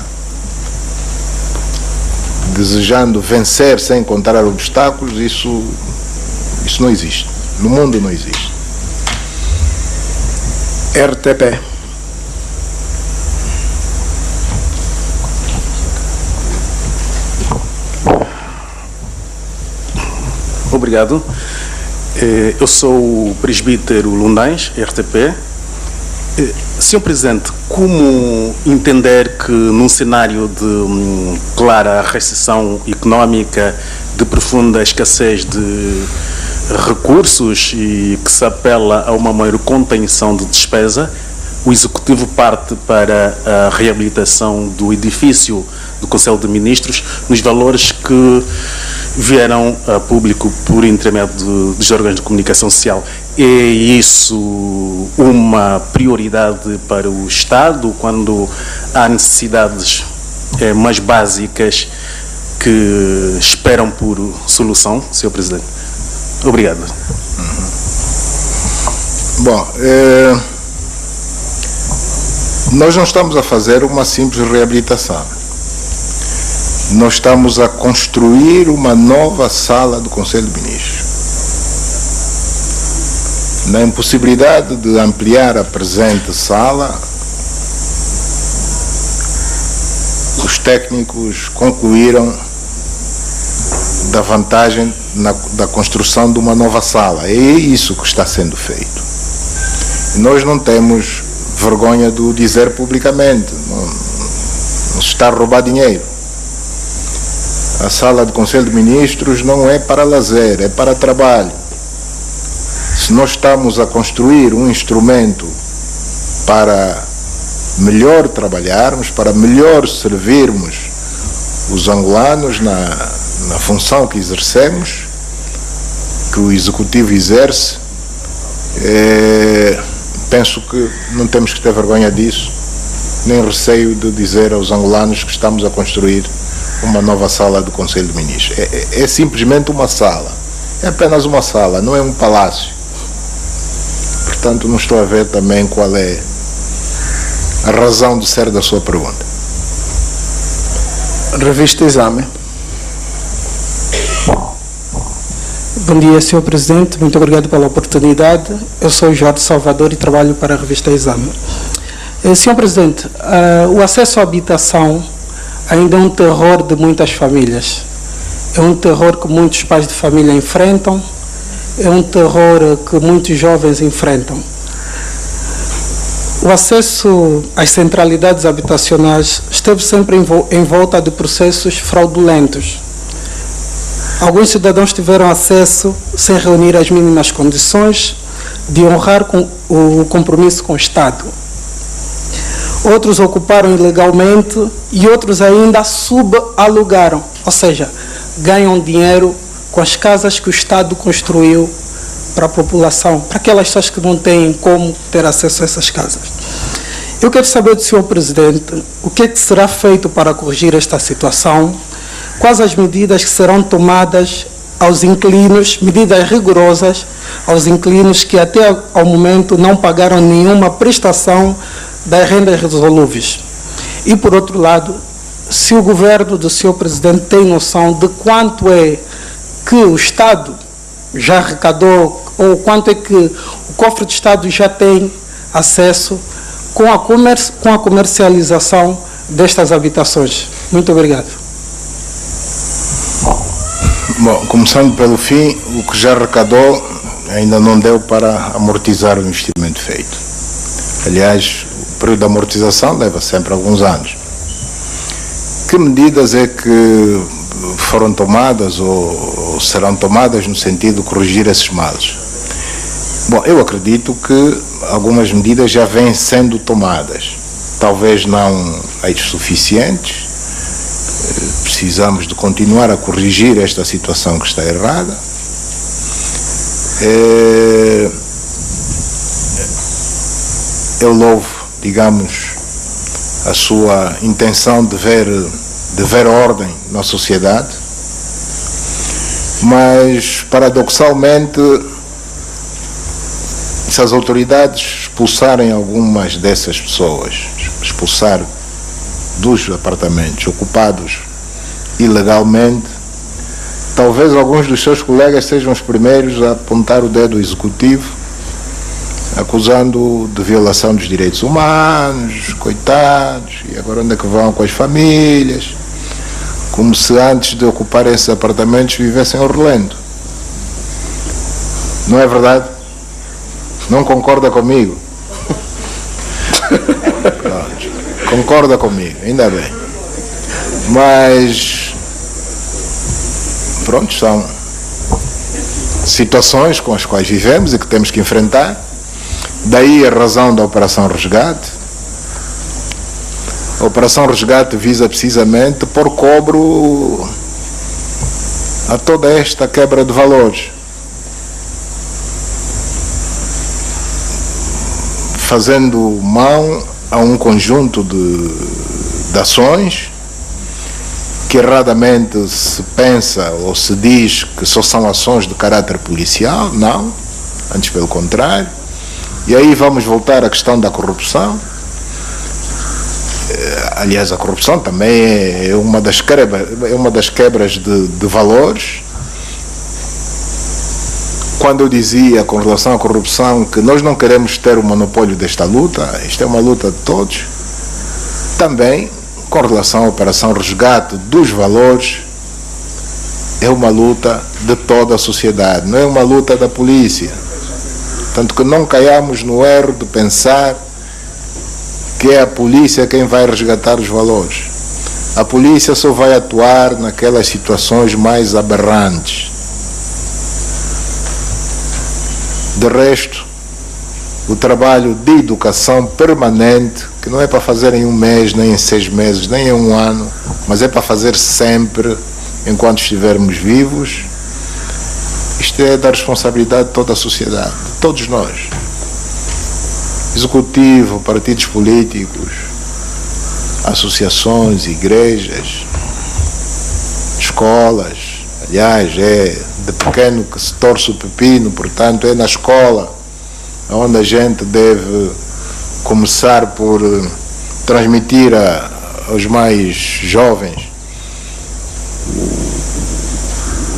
desejando vencer sem encontrar obstáculos, isso Isso não existe. No mundo não existe. RTP. Obrigado. Eu sou o presbítero Lundães, RTP. Senhor Presidente, como entender que num cenário de clara recessão económica, de profunda escassez de recursos e que se apela a uma maior contenção de despesa, o Executivo parte para a reabilitação do edifício do Conselho de Ministros nos valores que vieram a público por intermédio dos órgãos de comunicação social? É isso uma prioridade para o Estado quando há necessidades mais básicas que esperam por solução, Sr. Presidente? Obrigado. Bom, nós não estamos a fazer uma simples reabilitação. Nós estamos a construir uma nova sala do Conselho de Ministros. Na impossibilidade de ampliar a presente sala, os técnicos concluíram da vantagem da construção de uma nova sala. É isso que está sendo feito. E nós não temos vergonha de o dizer publicamente. Não se está a roubar dinheiro. A sala do Conselho de Ministros não é para lazer, é para trabalho. Se nós estamos a construir um instrumento para melhor trabalharmos, para melhor servirmos os angolanos na função que exercemos, que o Executivo exerce, penso que não temos que ter vergonha disso, nem receio de dizer aos angolanos que estamos a construir uma nova sala do Conselho de Ministros. É simplesmente uma sala. É apenas uma sala, não é um palácio. Portanto, não estou a ver também qual é a razão de ser da sua pergunta. Revista Exame. Bom dia, Sr. Presidente. Muito obrigado pela oportunidade. Eu sou Jorge Salvador e trabalho para a Revista Exame. Sr. Presidente, o acesso à habitação ainda é um terror de muitas famílias. É um terror que muitos pais de família enfrentam, é um terror que muitos jovens enfrentam. O acesso às centralidades habitacionais esteve sempre em volta de processos fraudulentos. Alguns cidadãos tiveram acesso sem reunir as mínimas condições de honrar o compromisso com o Estado. Outros ocuparam ilegalmente e outros ainda subalugaram, ou seja, ganham dinheiro com as casas que o Estado construiu para a população, para aquelas pessoas que não têm como ter acesso a essas casas. Eu quero saber do Sr. Presidente o que é que será feito para corrigir esta situação, quais as medidas que serão tomadas aos inquilinos, medidas rigorosas aos inquilinos que até ao momento não pagaram nenhuma prestação das rendas resolúveis. E, por outro lado, se o governo do Sr. Presidente tem noção de quanto é que o Estado já arrecadou, ou quanto é que o cofre do Estado já tem acesso com a comercialização destas habitações. Muito obrigado. Bom, começando pelo fim, o que já arrecadou ainda não deu para amortizar o investimento feito. Aliás, o período de amortização leva sempre alguns anos. Que medidas é que foram tomadas ou serão tomadas no sentido de corrigir esses males? Bom, eu acredito que algumas medidas já vêm sendo tomadas. Talvez não as suficientes. Precisamos de continuar a corrigir esta situação que está errada. Eu louvo, digamos, a sua intenção de ver ordem na sociedade, mas, paradoxalmente, se as autoridades expulsarem algumas dessas pessoas, expulsar dos apartamentos ocupados ilegalmente, talvez alguns dos seus colegas sejam os primeiros a apontar o dedo ao executivo, acusando de violação dos direitos humanos, coitados, e agora onde é que vão com as famílias? Como se antes de ocuparem esses apartamentos vivessem em Orlando. Não é verdade? Não concorda comigo? Concorda comigo, ainda bem. Mas, pronto, são situações com as quais vivemos e que temos que enfrentar. Daí a razão da Operação Resgate. A Operação Resgate visa precisamente pôr cobro a toda esta quebra de valores, fazendo mão a um conjunto de ações que erradamente se pensa ou se diz que só são ações de caráter policial. Não, antes pelo contrário. E aí vamos voltar à questão da corrupção. Aliás, a corrupção também é uma das quebras de valores. Quando eu dizia com relação à corrupção que nós não queremos ter o monopólio desta luta, isto é uma luta de todos, também com relação à Operação Resgate dos valores, é uma luta de toda a sociedade, não é uma luta da polícia. Tanto que não caiamos no erro de pensar que é a polícia quem vai resgatar os valores. A polícia só vai atuar naquelas situações mais aberrantes. De resto, o trabalho de educação permanente, que não é para fazer em um mês, nem em 6 meses, nem em um ano, mas é para fazer sempre, enquanto estivermos vivos. Isto é da responsabilidade de toda a sociedade, de todos nós. Executivo, partidos políticos, associações, igrejas, escolas. Aliás, é de pequeno que se torce o pepino, portanto é na escola onde a gente deve começar por transmitir aos mais jovens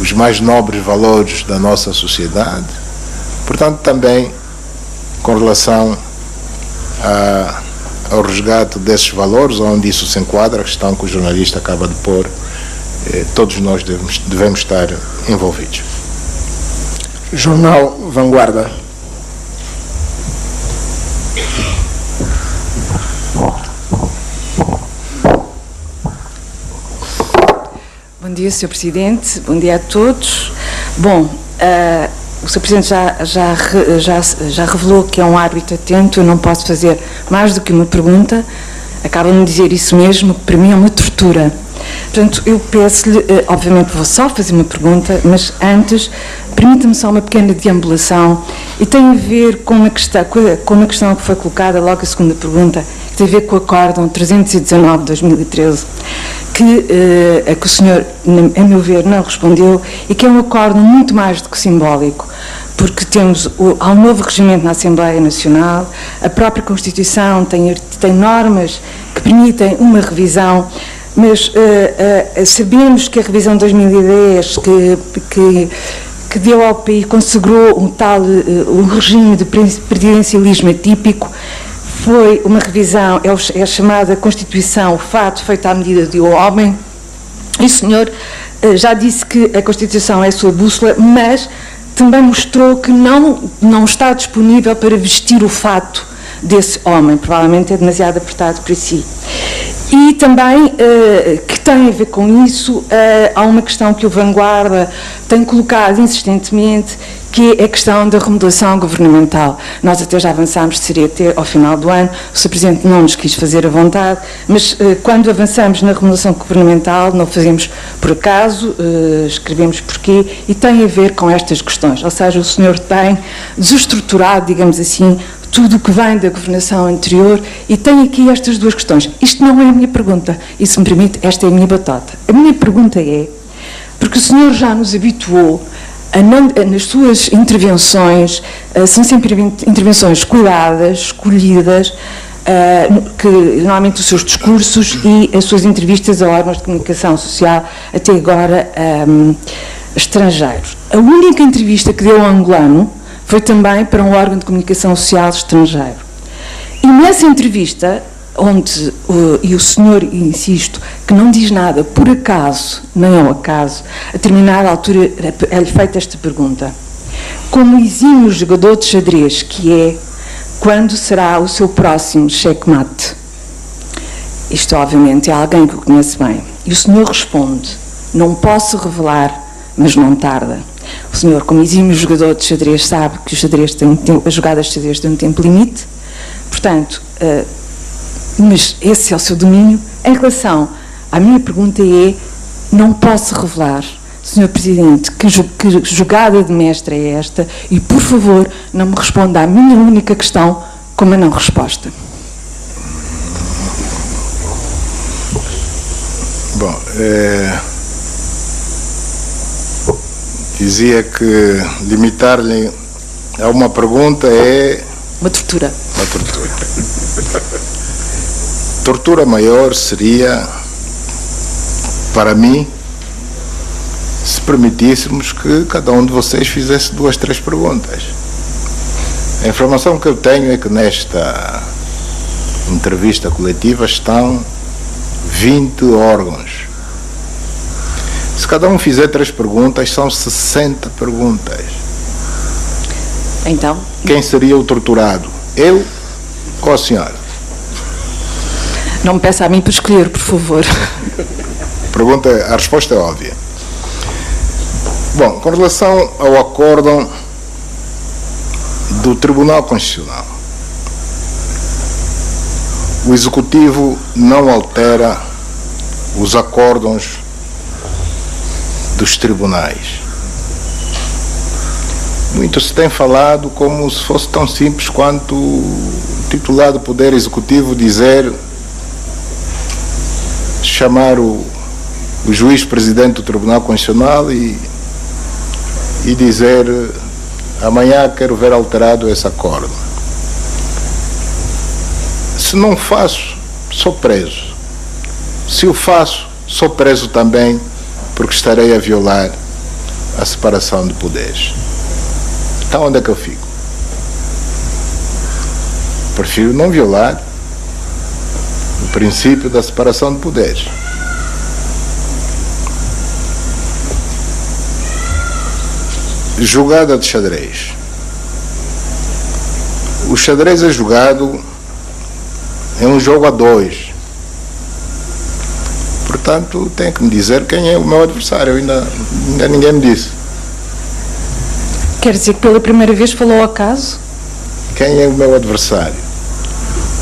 os mais nobres valores da nossa sociedade. Portanto, também com relação ao resgate desses valores, onde isso se enquadra, a questão que o jornalista acaba de pôr, todos nós devemos estar envolvidos. Jornal Vanguarda. Bom dia, Sr. Presidente. Bom dia a todos. Bom, o Sr. Presidente já revelou que é um árbitro atento. Eu não posso fazer mais do que uma pergunta. Acabam de dizer isso mesmo, que para mim é uma tortura. Portanto, eu peço-lhe, obviamente vou só fazer uma pergunta, mas antes, permita-me só uma pequena deambulação, e tem a ver com uma questão que foi colocada logo a segunda pergunta, que tem a ver com o Acórdão 319 de 2013, a que o senhor, a meu ver, não respondeu, e que é um acórdão muito mais do que simbólico, porque temos há um novo regimento na Assembleia Nacional, a própria Constituição tem normas que permitem uma revisão, mas sabemos que a revisão de 2010 que deu ao país, consagrou um regime de presidencialismo atípico, foi uma revisão, é a chamada Constituição, o fato feito à medida do homem, e o senhor já disse que a Constituição é a sua bússola, mas também mostrou que não está disponível para vestir o fato desse homem, provavelmente é demasiado apertado para si. E também, que tem a ver com isso, há uma questão que o Vanguarda tem colocado insistentemente, que é a questão da remodelação governamental. Nós até já avançámos, seria até ao final do ano, o Sr. Presidente não nos quis fazer a vontade, mas quando avançamos na remodelação governamental, não fazemos por acaso, escrevemos porquê, e tem a ver com estas questões. Ou seja, o senhor tem desestruturado, digamos assim, tudo o que vem da governação anterior, e tem aqui estas duas questões. Isto não é a minha pergunta, e se me permite, esta é a minha batota. A minha pergunta é, porque o senhor já nos habituou nas suas intervenções, são sempre intervenções cuidadas, escolhidas, que normalmente os seus discursos e as suas entrevistas a órgãos de comunicação social até agora estrangeiros. A única entrevista que deu ao angolano foi também para um órgão de comunicação social estrangeiro. E nessa entrevista, onde e o senhor, insisto, que não diz nada por acaso, nem ao acaso, a determinada altura é-lhe feita esta pergunta: como exímio jogador de xadrez que é, quando será o seu próximo checkmate? Isto, obviamente, é alguém que o conhece bem. E o senhor responde: não posso revelar, mas não tarda. O senhor, como exímio jogador de xadrez, sabe que o xadrez tem as jogadas de xadrez têm um tempo limite, portanto, mas esse é o seu domínio. Em relação à minha pergunta é: não posso revelar, Sr. Presidente, que jogada de mestre é esta, e por favor não me responda à minha única questão com uma não resposta. Bom, dizia que limitar-lhe a uma pergunta é... Uma tortura. Uma tortura. Tortura maior seria, para mim, se permitíssemos que cada um de vocês fizesse 2, 3 perguntas. A informação que eu tenho é que nesta entrevista coletiva estão 20 órgãos. Se cada um fizer 3 perguntas, são 60 perguntas. Então? Quem seria o torturado? Eu ou a senhora? Não me peça a mim para escolher, por favor. A resposta é óbvia. Bom, com relação ao acórdão do Tribunal Constitucional, o Executivo não altera os acórdãos dos tribunais. Muito se tem falado como se fosse tão simples quanto o titular do Poder Executivo chamar o juiz-presidente do Tribunal Constitucional e dizer: amanhã quero ver alterado esse acordo. Se não faço, sou preso. Se o faço, sou preso também, porque estarei a violar a separação de poderes. Então onde é que eu fico? Prefiro não violar o princípio da separação de poderes. Jogada de xadrez. O xadrez é jogado, é um jogo a 2. Portanto, tem que me dizer quem é o meu adversário. Ainda ninguém me disse. Quer dizer que pela primeira vez falou ao acaso? Quem é o meu adversário?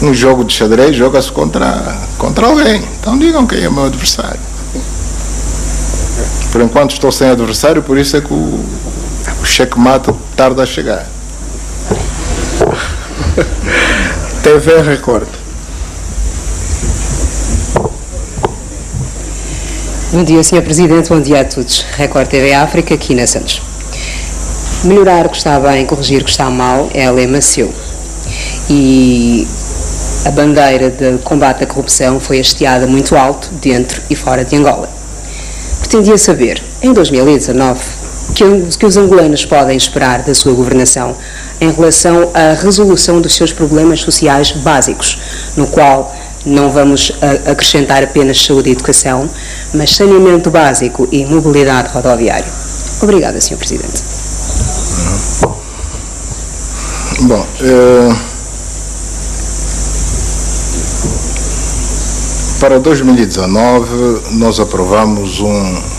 Um jogo de xadrez joga-se contra alguém. Então digam quem é o meu adversário. Por enquanto estou sem adversário, por isso é que o checkmate tarda a chegar. TV Record. Bom dia, Sr. Presidente, bom dia a todos. Record TV África, aqui na Santos. Melhorar o que está bem, corrigir o que está mal é lema seu. E a bandeira de combate à corrupção foi hasteada muito alto, dentro e fora de Angola. Pretendia saber, em 2019, que os angolanos podem esperar da sua governação em relação à resolução dos seus problemas sociais básicos, no qual não vamos acrescentar apenas saúde e educação, mas saneamento básico e mobilidade rodoviária. Obrigada, Sr. Presidente. Bom, para 2019 nós aprovamos um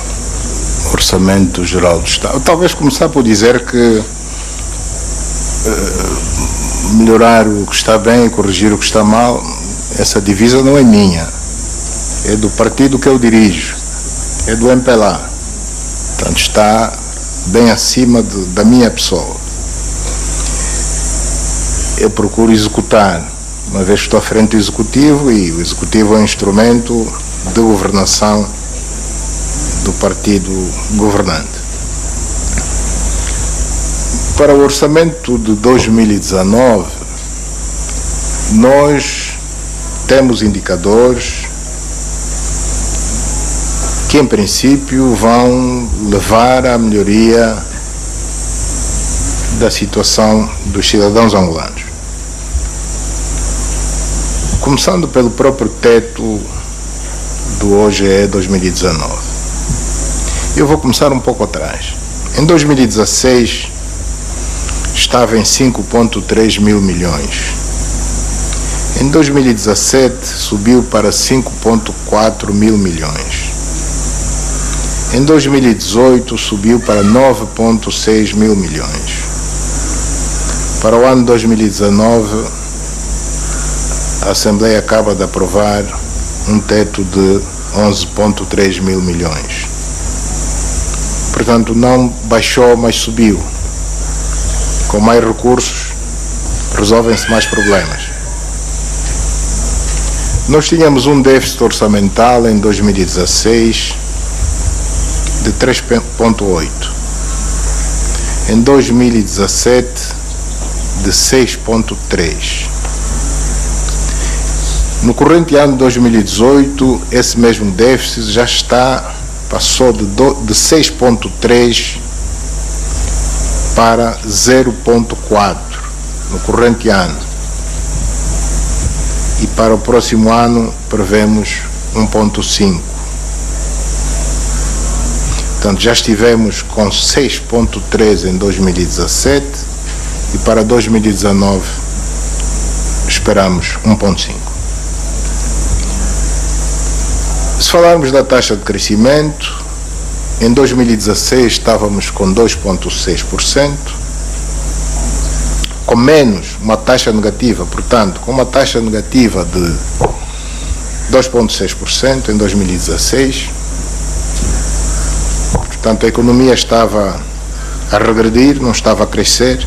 Orçamento Geral do Estado. Talvez começar por dizer que melhorar o que está bem e corrigir o que está mal, essa divisa não é minha, é do partido que eu dirijo, é do MPLA. Portanto, está bem acima da minha pessoa. Eu procuro executar, uma vez que estou à frente do Executivo, e o Executivo é um instrumento de governação do partido governante. Para o orçamento de 2019, nós temos indicadores que que em princípio vão levar à melhoria da situação dos cidadãos angolanos. Começando pelo próprio teto do OGE 2019. Eu vou começar um pouco atrás. Em 2016 estava em 5,3 mil milhões. Em 2017 subiu para 5,4 mil milhões. Em 2018 subiu para 9,6 mil milhões. Para o ano 2019, a Assembleia acaba de aprovar um teto de 11,3 mil milhões. Portanto, não baixou, mas subiu. Com mais recursos, resolvem-se mais problemas. Nós tínhamos um déficit orçamental em 2016 de 3,8. Em 2017, de 6,3. No corrente ano de 2018, esse mesmo déficit já passou de 6,3 para 0,4 no corrente ano. E para o próximo ano prevemos 1,5. Portanto, já estivemos com 6,3 em 2017 e para 2019 esperamos 1,5. Se falarmos da taxa de crescimento, em 2016 estávamos com 2,6%, com menos uma taxa negativa, portanto, com uma taxa negativa de 2,6% em 2016. Portanto, a economia estava a regredir, não estava a crescer.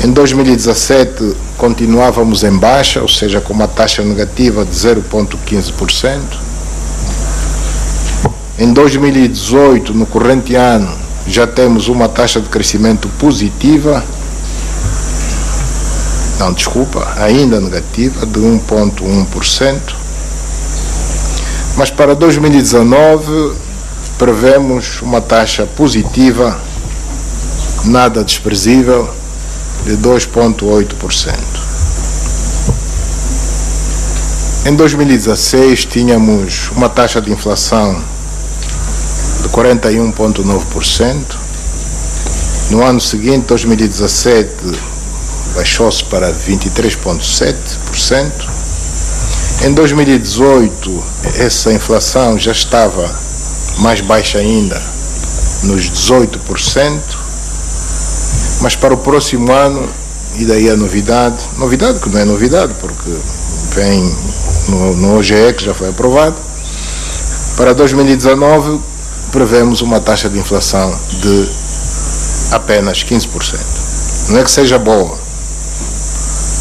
Em 2017 continuávamos em baixa, ou seja, com uma taxa negativa de 0,15%. Em 2018, no corrente ano, já temos uma taxa de crescimento positiva, ainda negativa, de 1,1%. Mas para 2019 prevemos uma taxa positiva, nada desprezível, de 2,8%. Em 2016 tínhamos uma taxa de inflação de 41,9%. No ano seguinte, 2017, baixou-se para 23,7%. Em 2018, essa inflação já estava mais baixa ainda, nos 18%. Mas para o próximo ano, e daí a novidade que não é novidade, porque vem no OGE, que já foi aprovado, para 2019 prevemos uma taxa de inflação de apenas 15%. Não é que seja boa,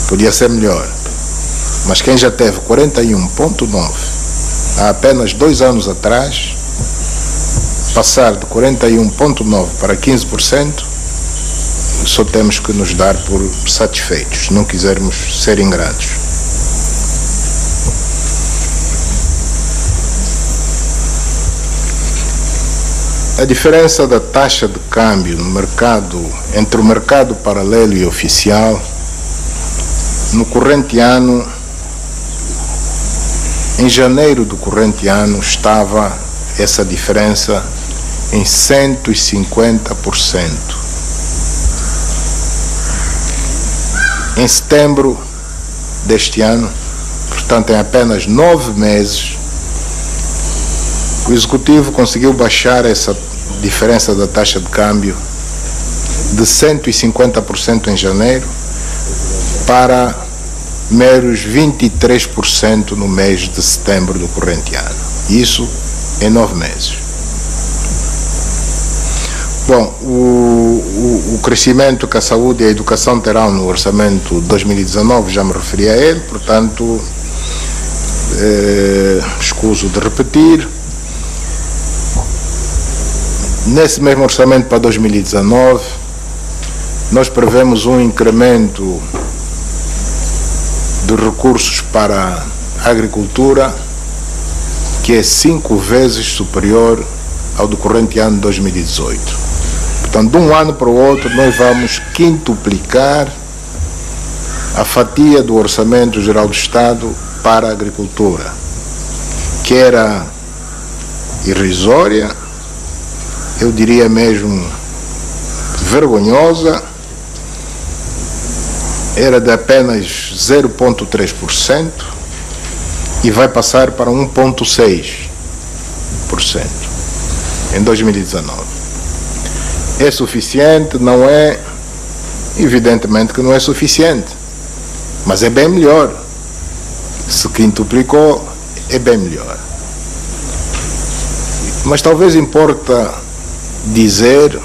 podia ser melhor, mas quem já teve 41,9% há apenas 2 anos atrás, passar de 41,9% para 15%, só temos que nos dar por satisfeitos, se não quisermos ser ingratos. A diferença da taxa de câmbio no mercado, entre o mercado paralelo e oficial, no corrente ano, em janeiro do corrente ano, estava essa diferença em 150%. Em setembro deste ano, portanto em apenas 9 meses, o Executivo conseguiu baixar essa diferença da taxa de câmbio de 150% em janeiro para meros 23% no mês de setembro do corrente ano. Isso em 9 meses. Bom, o crescimento que a saúde e a educação terão no orçamento de 2019, já me referi a ele, portanto, escuso de repetir. Nesse mesmo orçamento para 2019, nós prevemos um incremento de recursos para a agricultura que é 5 vezes superior ao do corrente ano de 2018. Portanto, de um ano para o outro, nós vamos quintuplicar a fatia do Orçamento Geral do Estado para a agricultura, que era irrisória, eu diria mesmo vergonhosa, era de apenas 0,3% e vai passar para 1,6% em 2019. É suficiente? Não é? Evidentemente que não é suficiente, mas é bem melhor. Se quintuplicou, é bem melhor. Mas talvez importa dizer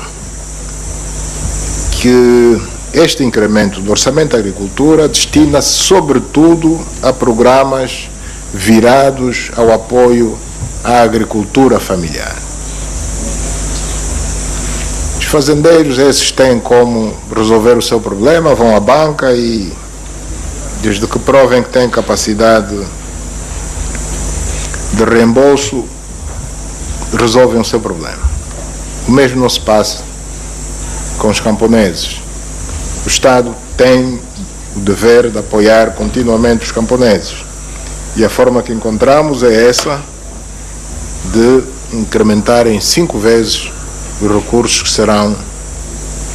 que este incremento do Orçamento da Agricultura destina-se sobretudo a programas virados ao apoio à agricultura familiar. Os fazendeiros, esses têm como resolver o seu problema, vão à banca e, desde que provem que têm capacidade de reembolso, resolvem o seu problema. O mesmo não se passa com os camponeses. O Estado tem o dever de apoiar continuamente os camponeses. E a forma que encontramos é essa, de incrementar em 5 vezes os recursos que serão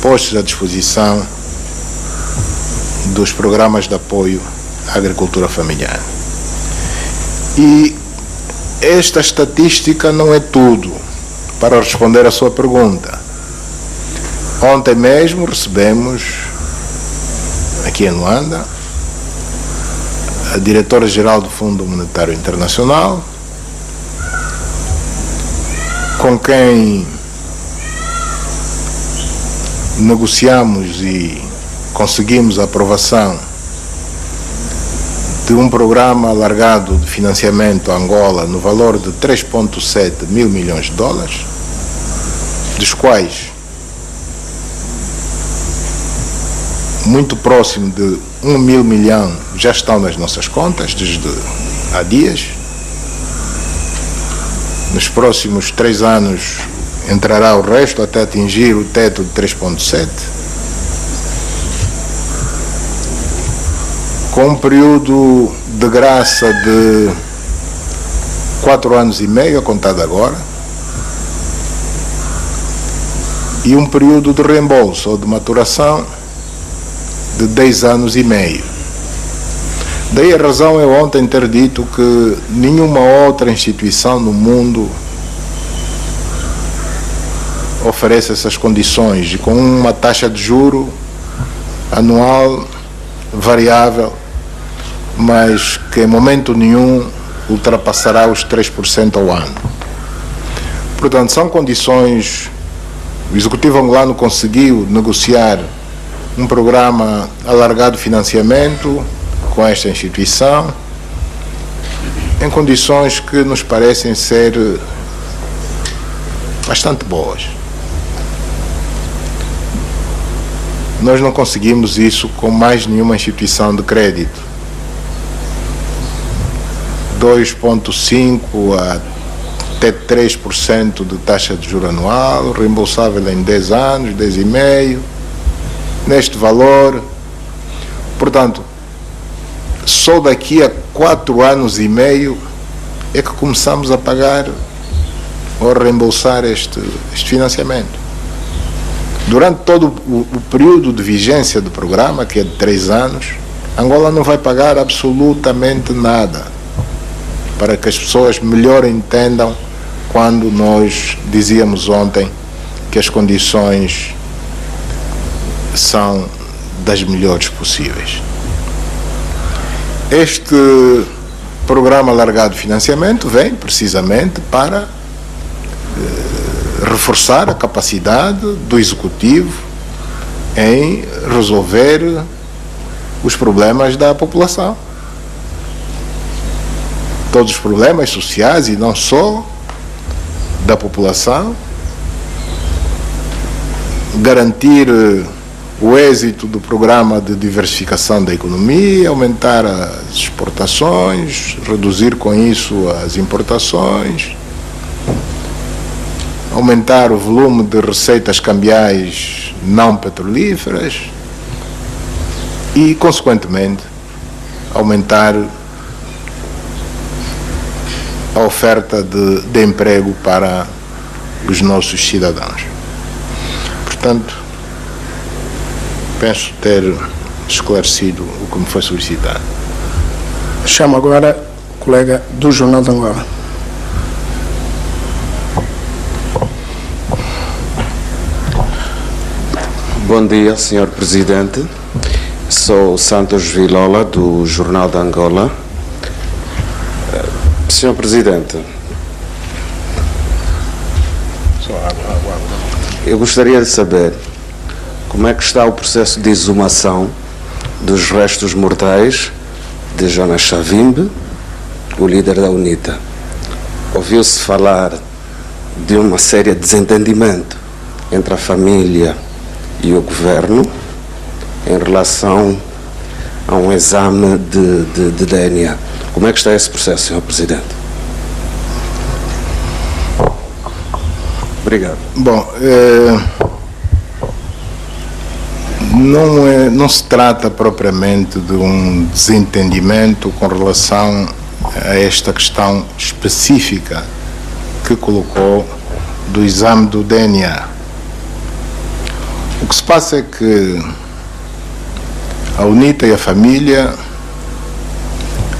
postos à disposição dos programas de apoio à agricultura familiar. E esta estatística não é tudo. Para responder à sua pergunta, ontem mesmo recebemos aqui em Luanda a diretora-geral do Fundo Monetário Internacional, com quem negociamos e conseguimos a aprovação de um programa alargado de financiamento a Angola no valor de 3,7 mil milhões de dólares, dos quais muito próximo de 1 mil milhão já estão nas nossas contas desde há dias. Nos próximos 3 anos entrará o resto até atingir o teto de 3,7, com um período de graça de 4 anos e meio a contar de agora e um período de reembolso ou de maturação de 10 anos e meio. Daí a razão eu ontem ter dito que nenhuma outra instituição no mundo oferece essas condições, e com uma taxa de juro anual variável, mas que em momento nenhum ultrapassará os 3% ao ano. Portanto, são condições. O Executivo angolano conseguiu negociar um programa alargado de financiamento com esta instituição em condições que nos parecem ser bastante boas. Nós não conseguimos isso com mais nenhuma instituição de crédito. 2,5% até 3% de taxa de juro anual, reembolsável em 10 anos, 10,5%, neste valor. Portanto, só daqui a 4 anos e meio é que começamos a pagar ou a reembolsar este financiamento. Durante todo o período de vigência do programa, que é de 3 anos, Angola não vai pagar absolutamente nada, para que as pessoas melhor entendam quando nós dizíamos ontem que as condições são das melhores possíveis. Este programa alargado de financiamento vem precisamente para reforçar a capacidade do Executivo em resolver os problemas da população. Todos os problemas sociais e não só da população, garantir o êxito do programa de diversificação da economia, aumentar as exportações, reduzir com isso as importações, aumentar o volume de receitas cambiais não petrolíferas e, consequentemente, aumentar a oferta de emprego para os nossos cidadãos. Portanto, penso ter esclarecido o que me foi solicitado. Chamo agora o colega do Jornal de Angola. Bom dia, Sr. Presidente. Sou Santos Vilola, do Jornal de Angola. Sr. Presidente, eu gostaria de saber como é que está o processo de exumação dos restos mortais de Jonas Savimbi, o líder da UNITA. Ouviu-se falar de uma séria desentendimento entre a família e o governo em relação a um exame de DNA. Como é que está esse processo, Sr. Presidente? Obrigado. Bom, não se trata propriamente de um desentendimento com relação a esta questão específica que colocou do exame do DNA. O que se passa é que a UNITA e a família,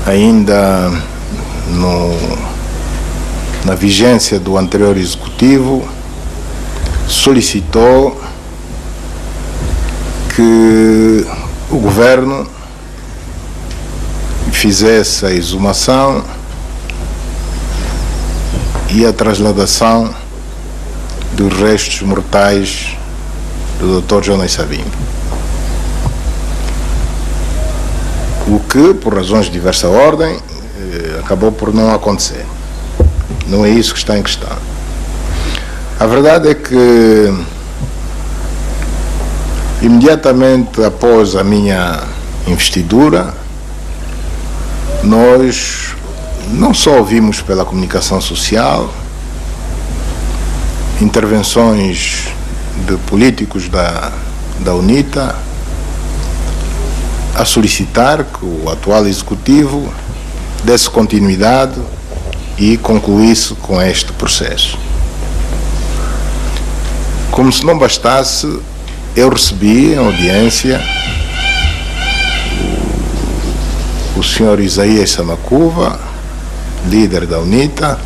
ainda na vigência do anterior executivo, solicitou que o governo fizesse a exumação e a trasladação dos restos mortais do Dr. Jonas Savimbi. O que, por razões de diversa ordem, acabou por não acontecer. Não é isso que está em questão. A verdade é que, imediatamente após a minha investidura, nós não só ouvimos pela comunicação social intervenções de políticos da UNITA a solicitar que o atual executivo desse continuidade e concluísse com este processo. Como se não bastasse, eu recebi em audiência o Sr. Isaías Samacuva, líder da UNITA,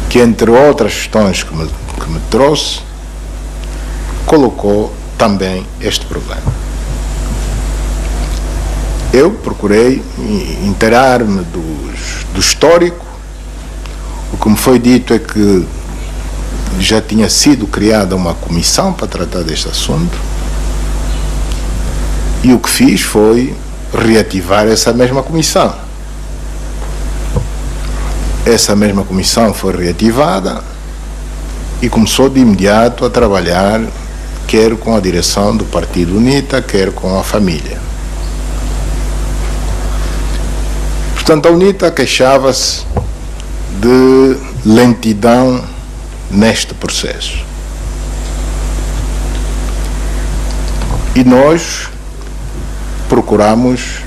que, entre outras questões que me trouxe, colocou também este problema. Eu procurei inteirar-me do histórico. O que me foi dito é que já tinha sido criada uma comissão para tratar deste assunto, e o que fiz foi reativar essa mesma comissão. Essa mesma comissão foi reativada e começou de imediato a trabalhar, quer com a direção do Partido UNITA, quer com a família. Portanto, a UNITA queixava-se de lentidão neste processo. E nós procuramos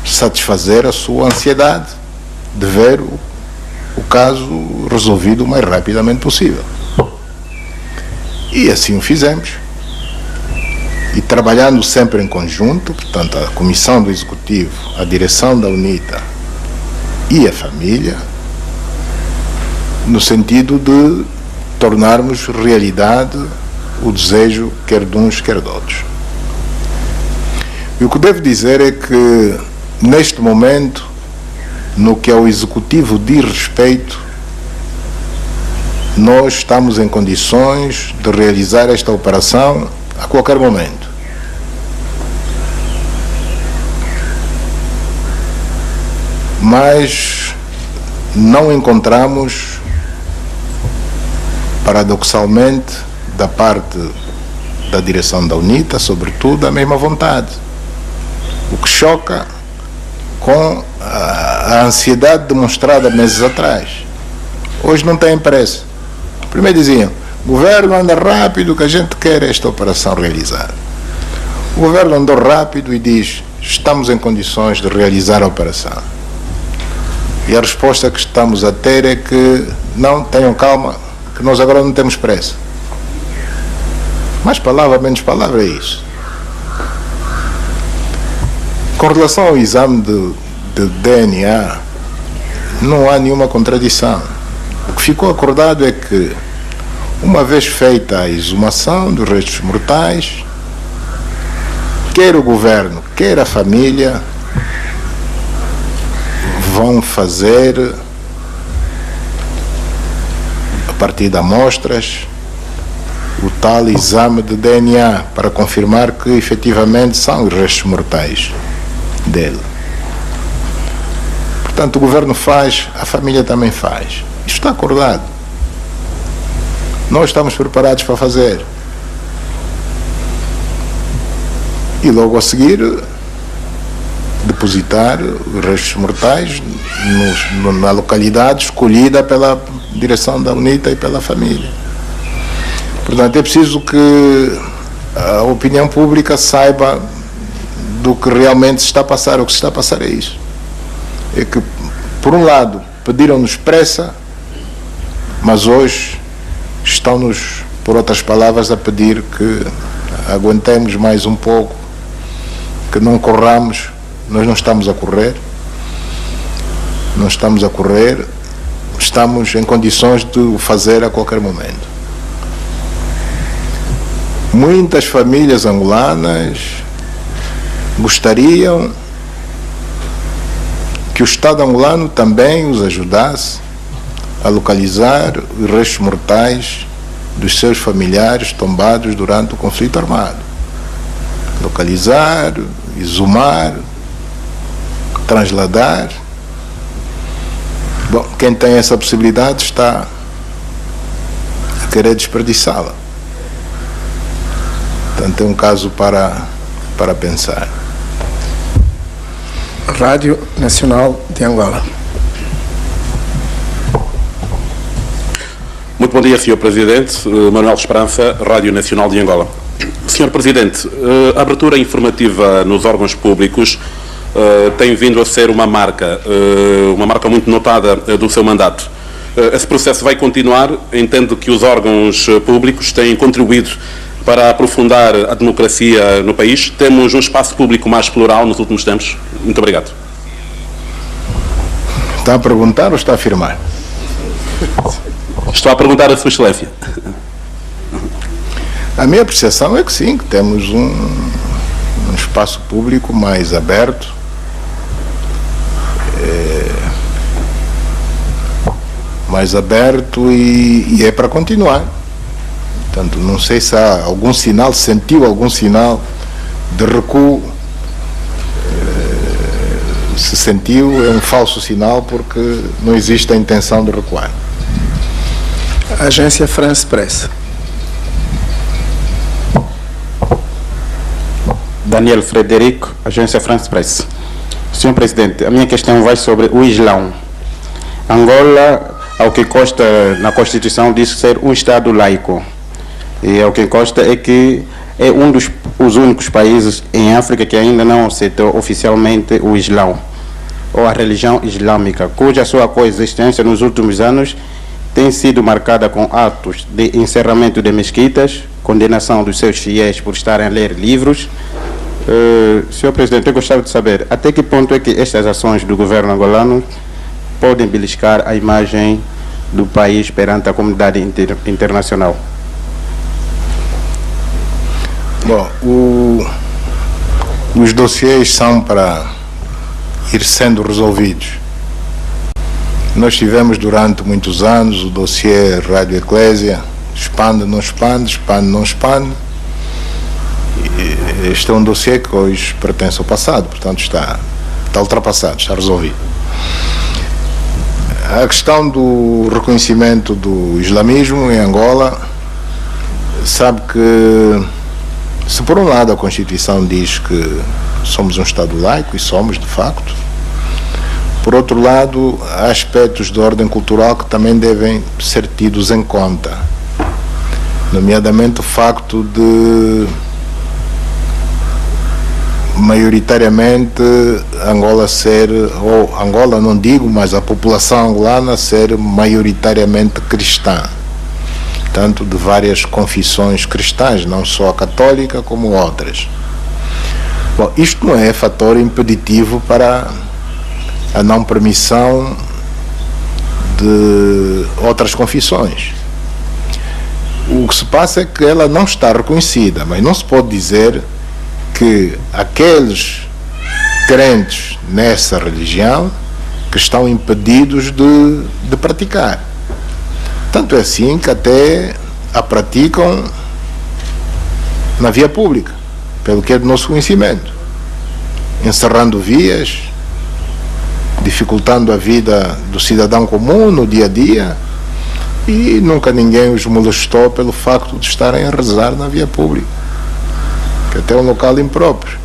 satisfazer a sua ansiedade de ver o caso resolvido o mais rapidamente possível. E assim o fizemos. E trabalhando sempre em conjunto, portanto, a Comissão do Executivo, a direção da UNITA e a família, no sentido de tornarmos realidade o desejo quer de uns, quer de outros. E o que devo dizer é que, neste momento, no que ao Executivo diz respeito, nós estamos em condições de realizar esta operação a qualquer momento. Mas não encontramos, paradoxalmente, da parte da direção da UNITA, sobretudo, a mesma vontade. O que choca com a ansiedade demonstrada meses atrás. Hoje não tem pressa. Primeiro diziam, o governo anda rápido, que a gente quer esta operação realizada. O governo andou rápido e diz, estamos em condições de realizar a operação. E a resposta que estamos a ter é que não, tenham calma, que nós agora não temos pressa. Mais palavra, menos palavra, é isso. Com relação ao exame de DNA, não há nenhuma contradição. O que ficou acordado é que, uma vez feita a exumação dos restos mortais, quer o governo, quer a família, vão fazer, a partir de amostras, o tal exame de DNA para confirmar que efetivamente são os restos mortais dele. Portanto, o governo faz, a família também faz. Isto está acordado. Nós estamos preparados para fazer. E logo a seguir depositar os restos mortais na localidade escolhida pela direção da UNITA e pela família. Portanto, é preciso que a opinião pública saiba do que realmente se está a passar. O que se está a passar é isso. É que, por um lado, pediram-nos pressa, mas hoje estão-nos, por outras palavras, a pedir que aguentemos mais um pouco, que não corramos. Nós não estamos a correr, não estamos a correr, estamos em condições de o fazer a qualquer momento. Muitas famílias angolanas gostariam que o Estado angolano também os ajudasse a localizar os restos mortais dos seus familiares tombados durante o conflito armado. Localizar, exumar, transladar. Bom, quem tem essa possibilidade está a querer desperdiçá-la. Portanto, é um caso para pensar. Rádio Nacional de Angola. Muito bom dia, Sr. Presidente. Manuel Esperança, Rádio Nacional de Angola. Sr. Presidente, a abertura informativa nos órgãos públicos tem vindo a ser uma marca muito notada do seu mandato. Esse processo vai continuar, entendo que os órgãos públicos têm contribuído para aprofundar a democracia no país. Temos um espaço público mais plural nos últimos tempos. Muito obrigado. Está a perguntar ou está a afirmar? Estou a perguntar a Sua Excelência. A minha apreciação é que sim, que temos um espaço público mais aberto, e é para continuar. Portanto, não sei se há algum sinal, sentiu algum sinal de recuo. Se sentiu, é um falso sinal, porque não existe a intenção de recuar. Agência France Press. Daniel Frederico, Agência France Press. Senhor Presidente, a minha questão vai sobre o Islão. Angola, ao que consta na Constituição, diz ser um Estado laico. E ao que consta é que é um dos únicos países em África que ainda não aceitou oficialmente o Islão, ou a religião islâmica, cuja sua coexistência nos últimos anos tem sido marcada com atos de encerramento de mesquitas, condenação dos seus fiéis por estarem a ler livros. Senhor Presidente, eu gostava de saber até que ponto é que estas ações do governo angolano podem beliscar a imagem do país perante a comunidade internacional. Bom, os dossiês são para ir sendo resolvidos. Nós tivemos durante muitos anos o dossiê Rádio Eclésia, expande, não expande, expande, não expande. Este é um dossiê que hoje pertence ao passado, portanto está ultrapassado, está resolvido. A questão do reconhecimento do islamismo em Angola, sabe que Se por um lado a Constituição diz que somos um Estado laico, e somos de facto, por outro lado há aspectos de ordem cultural que também devem ser tidos em conta, nomeadamente o facto de maioritariamente Angola ser, ou Angola não digo, mas a população angolana ser maioritariamente cristã, tanto de várias confissões cristãs, não só a católica como outras. Bom, isto não é fator impeditivo para a não permissão de outras confissões. O que se passa é que ela não está reconhecida, mas não se pode dizer que aqueles crentes nessa religião que estão impedidos de praticar. Tanto é assim que até a praticam na via pública, pelo que é do nosso conhecimento, encerrando vias, dificultando a vida do cidadão comum no dia a dia, e nunca ninguém os molestou pelo facto de estarem a rezar na via pública, que até é um local impróprio.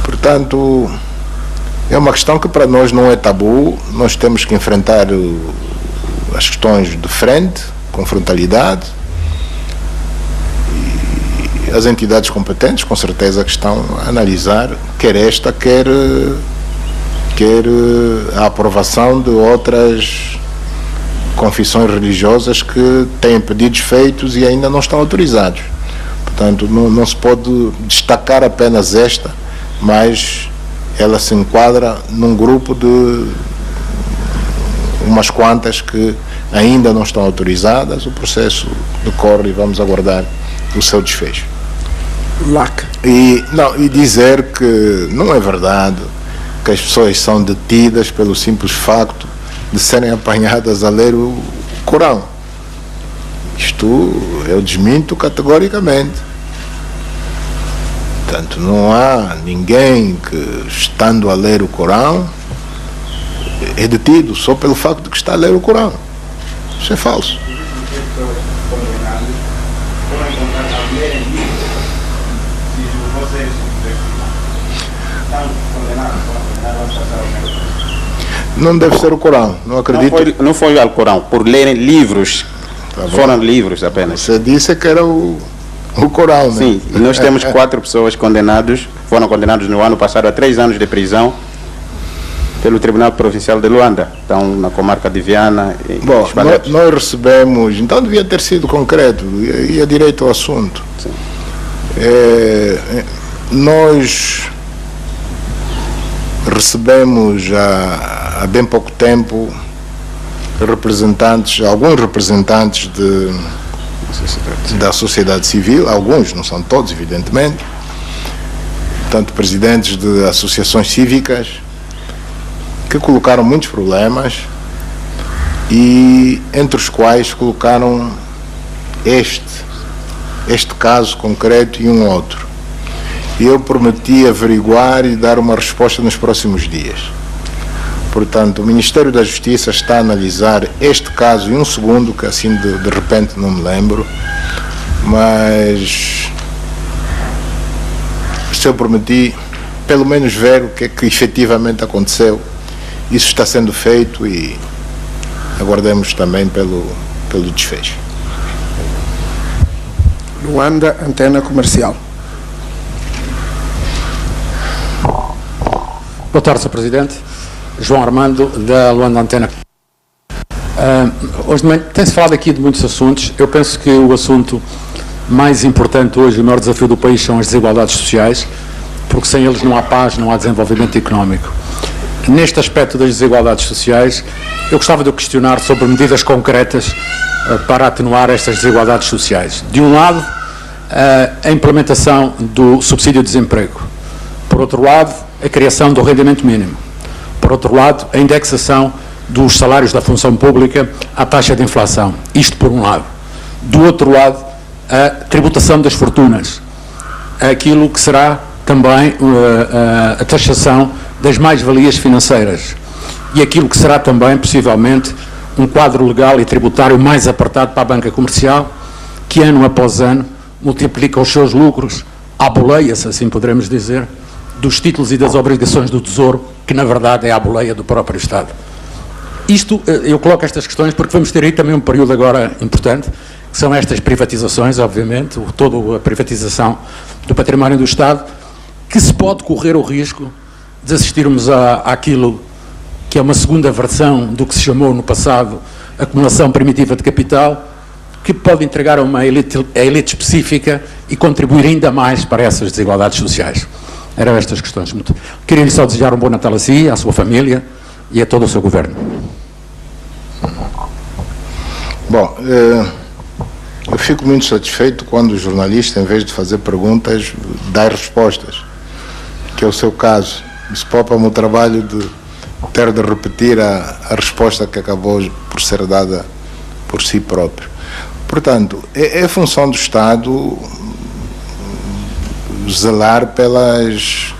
Portanto, é uma questão que para nós não é tabu. Nós temos que enfrentar as questões de frente, com frontalidade, e as entidades competentes com certeza que estão a analisar, quer esta, quer a aprovação de outras confissões religiosas que têm pedidos feitos e ainda não estão autorizados. Portanto, não se pode destacar apenas esta, mas ela se enquadra num grupo de umas quantas que ainda não estão autorizadas. O processo decorre e vamos aguardar o seu desfecho. E dizer que não é verdade que as pessoas são detidas pelo simples facto de serem apanhadas a ler o Corão. Isto eu desminto categoricamente. Portanto, não há ninguém que, estando a ler o Corão, é detido só pelo facto de que está a ler o Corão. Isso é falso. Não deve ser o Corão, não acredito. Não foi ao Corão, por lerem livros. Foram livros apenas. Você disse que era o Corão, né? Sim, e nós temos 4 pessoas condenadas, foram condenados no ano passado a 3 anos de prisão pelo Tribunal Provincial de Luanda, estão na comarca de Viana. Bom, nós recebemos, então devia ter sido concreto, ia direito ao assunto. Sim. Nós recebemos há bem pouco tempo alguns representantes da sociedade civil, alguns, não são todos, evidentemente, tanto presidentes de associações cívicas, que colocaram muitos problemas e entre os quais colocaram este caso concreto e um outro. E eu prometi averiguar e dar uma resposta nos próximos dias. Portanto, o Ministério da Justiça está a analisar este caso e um segundo, que assim de repente não me lembro, mas eu prometi pelo menos ver o que é que efetivamente aconteceu. Isso está sendo feito e aguardemos também pelo desfecho. Luanda, antena comercial. Boa tarde, Sr. Presidente. João Armando, da Luanda Antena. Hoje de manhã tem-se falado aqui de muitos assuntos. Eu penso que o assunto mais importante hoje, o maior desafio do país, são as desigualdades sociais, porque sem eles não há paz, não há desenvolvimento económico. Neste aspecto das desigualdades sociais, eu gostava de o questionar sobre medidas concretas para atenuar estas desigualdades sociais. De um lado, a implementação do subsídio de desemprego. Por outro lado, a criação do rendimento mínimo. Por outro lado, a indexação dos salários da função pública à taxa de inflação. Isto por um lado. Do outro lado, a tributação das fortunas. Aquilo que será também a taxação das mais-valias financeiras. E aquilo que será também, possivelmente, um quadro legal e tributário mais apertado para a banca comercial, que ano após ano multiplica os seus lucros à boleia, se assim poderemos dizer, dos títulos e das obrigações do Tesouro, que na verdade é a boleia do próprio Estado. Isto, eu coloco estas questões porque vamos ter aí também um período agora importante, que são estas privatizações, obviamente, toda a privatização do património do Estado, que se pode correr o risco de assistirmos àquilo que é uma segunda versão do que se chamou no passado acumulação primitiva de capital, que pode entregar a uma elite específica e contribuir ainda mais para essas desigualdades sociais. Eram estas questões. Queria-lhe só desejar um bom Natal a si, à sua família e a todo o seu governo. Bom, eu fico muito satisfeito quando o jornalista, em vez de fazer perguntas, dá respostas, que é o seu caso. Isso poupa-me o trabalho de ter de repetir a resposta que acabou por ser dada por si próprio. Portanto, é função do Estado zelar pelas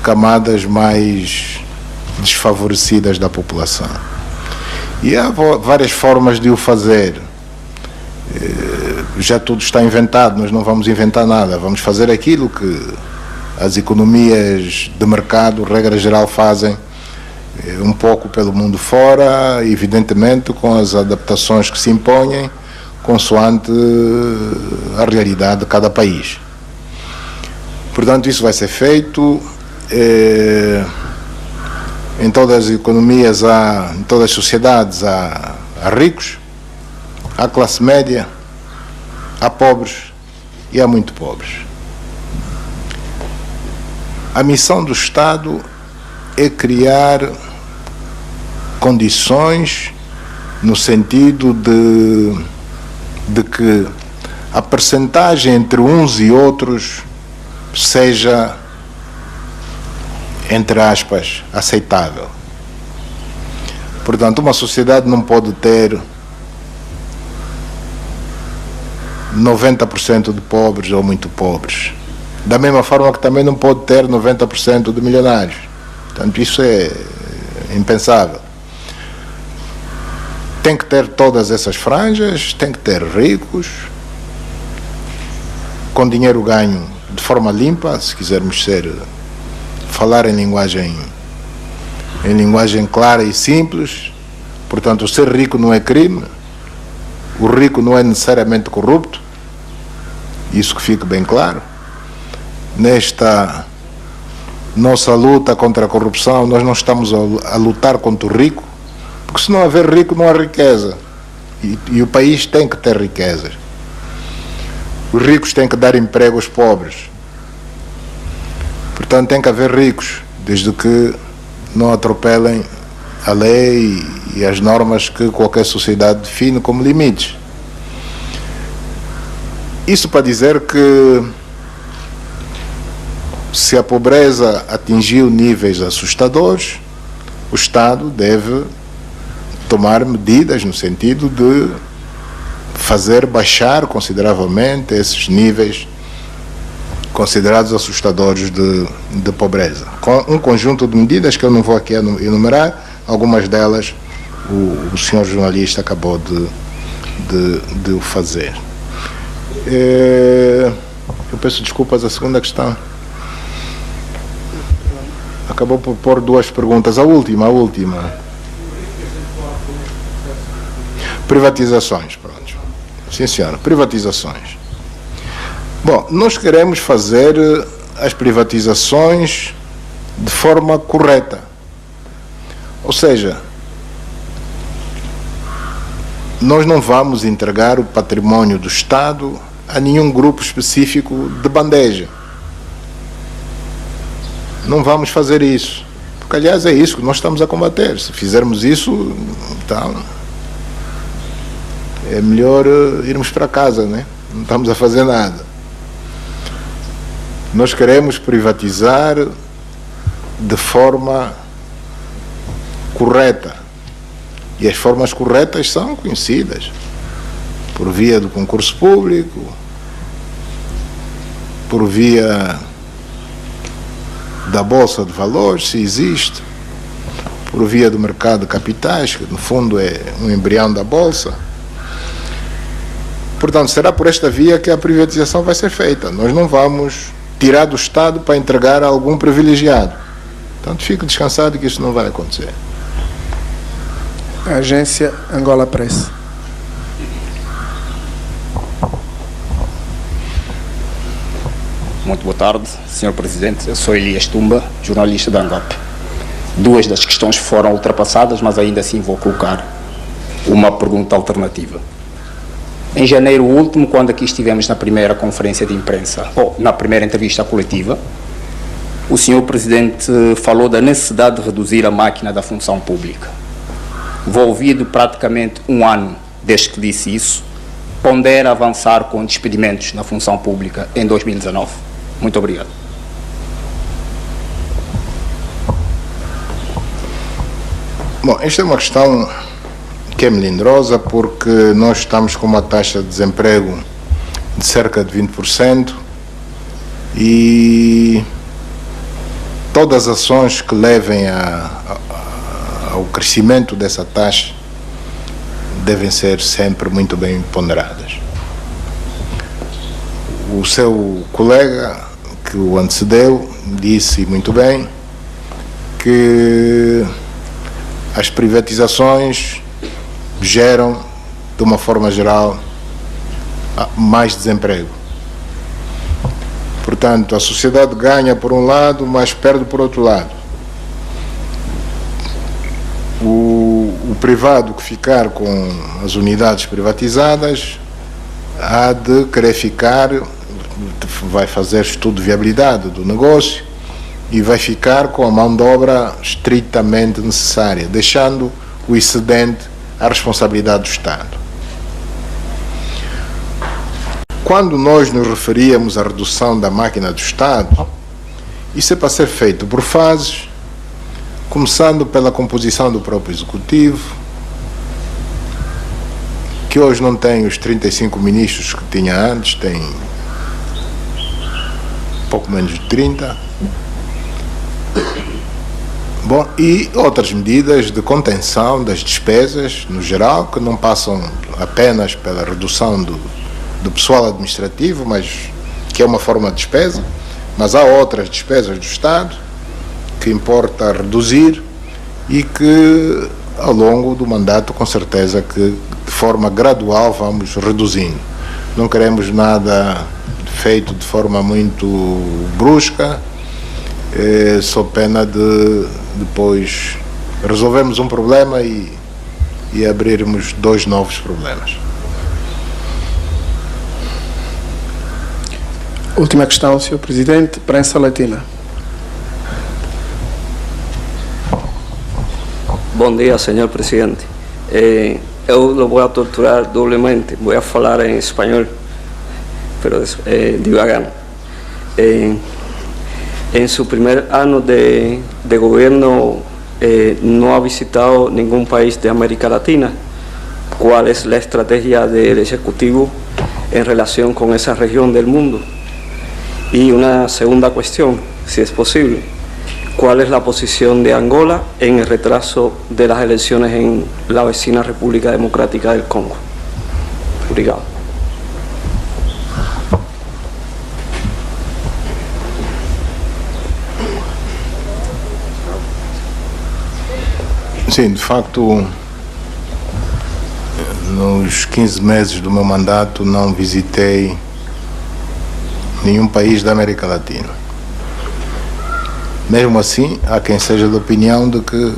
camadas mais desfavorecidas da população. E há várias formas de o fazer. Já tudo está inventado, nós não vamos inventar nada, vamos fazer aquilo que as economias de mercado, regra geral, fazem um pouco pelo mundo fora, evidentemente com as adaptações que se impõem, consoante a realidade de cada país. Portanto, isso vai ser feito. Em todas as economias, em todas as sociedades, há ricos, há classe média, há pobres e há muito pobres. A missão do Estado é criar condições no sentido de que a percentagem entre uns e outros seja, entre aspas, aceitável. Portanto, uma sociedade não pode ter 90% de pobres ou muito pobres. Da mesma forma que também não pode ter 90% de milionários. Portanto, isso é impensável. Tem que ter todas essas franjas, tem que ter ricos, com dinheiro ganho de forma limpa, se quisermos falar em linguagem clara e simples. Portanto, ser rico não é crime, o rico não é necessariamente corrupto, isso que fique bem claro. Nesta nossa luta contra a corrupção, nós não estamos a lutar contra o rico, porque se não haver rico não há riqueza, e o país tem que ter riquezas. Os ricos têm que dar emprego aos pobres. Portanto, tem que haver ricos, desde que não atropelem a lei e as normas que qualquer sociedade define como limites. Isso para dizer que, se a pobreza atingiu níveis assustadores, o Estado deve tomar medidas no sentido de fazer baixar consideravelmente esses níveis considerados assustadores de pobreza. Com um conjunto de medidas que eu não vou aqui enumerar, algumas delas o senhor jornalista acabou de o fazer. Eu peço desculpas, a segunda questão. Acabou por pôr duas perguntas. A última. Privatizações, pronto. Sim, senhora, privatizações. Bom, nós queremos fazer as privatizações de forma correta. Ou seja, nós não vamos entregar o património do Estado a nenhum grupo específico de bandeja. Não vamos fazer isso. Porque, aliás, é isso que nós estamos a combater. Se fizermos isso, então é melhor irmos para casa, né? Não estamos a fazer nada. Nós queremos privatizar de forma correta. E as formas corretas são conhecidas. Por via do concurso público, por via da Bolsa de Valores, se existe, por via do mercado de capitais, que no fundo é um embrião da Bolsa. Portanto, será por esta via que a privatização vai ser feita. Nós não vamos tirar do Estado para entregar a algum privilegiado. Portanto, fique descansado que isso não vai acontecer. A agência Angola Press. Muito boa tarde, Sr. Presidente. Eu sou Elias Tumba, jornalista da ANGOP. Duas das questões foram ultrapassadas, mas ainda assim vou colocar uma pergunta alternativa. Em janeiro último, quando aqui estivemos na primeira conferência de imprensa, ou na primeira entrevista coletiva, o Sr. Presidente falou da necessidade de reduzir a máquina da função pública. Envolvido praticamente um ano desde que disse isso, pondera avançar com despedimentos na função pública em 2019. Muito obrigado. Bom, esta é uma questão que é melindrosa, porque nós estamos com uma taxa de desemprego de cerca de 20% e todas as ações que levem ao crescimento dessa taxa devem ser sempre muito bem ponderadas. O seu colega que o antecedeu disse muito bem que as privatizações geram, de uma forma geral, mais desemprego. Portanto, a sociedade ganha por um lado, mas perde por outro lado. O privado que ficar com as unidades privatizadas há de querer ficar, vai fazer estudo de viabilidade do negócio e vai ficar com a mão de obra estritamente necessária, deixando o excedente à responsabilidade do Estado. Quando nós nos referíamos à redução da máquina do Estado, isso é para ser feito por fases, começando pela composição do próprio Executivo, que hoje não tem os 35 ministros que tinha antes, tem pouco menos de 30. Bom, e outras medidas de contenção das despesas, no geral, que não passam apenas pela redução do pessoal administrativo, mas que é uma forma de despesa, mas há outras despesas do Estado que importa reduzir e que, ao longo do mandato, com certeza que de forma gradual vamos reduzindo. Não queremos nada feito de forma muito brusca, só pena de depois resolvermos um problema e abrirmos dois novos problemas. Última questão, Sr. Presidente, Prensa Latina. Bom dia, Sr. Presidente. Eu lo voy a torturar doblemente. Voy a falar em espanhol, pero devagar. En su primer año de gobierno no ha visitado ningún país de América Latina. ¿Cuál es la estrategia del Ejecutivo en relación con esa región del mundo? Y una segunda cuestión, si es posible, ¿cuál es la posición de Angola en el retraso de las elecciones en la vecina República Democrática del Congo? Obrigado. Sim, de facto, nos 15 meses do meu mandato não visitei nenhum país da América Latina. Mesmo assim, há quem seja da opinião de que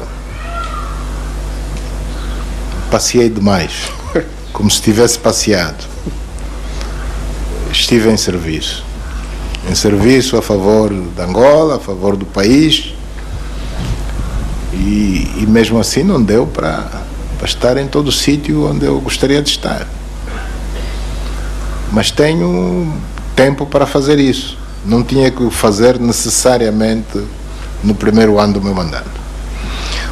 passeei demais, como se tivesse passeado. Estive em serviço a favor de Angola, a favor do país, e mesmo assim não deu para estar em todo o sítio onde eu gostaria de estar. Mas tenho tempo para fazer isso. Não tinha que o fazer necessariamente no primeiro ano do meu mandato.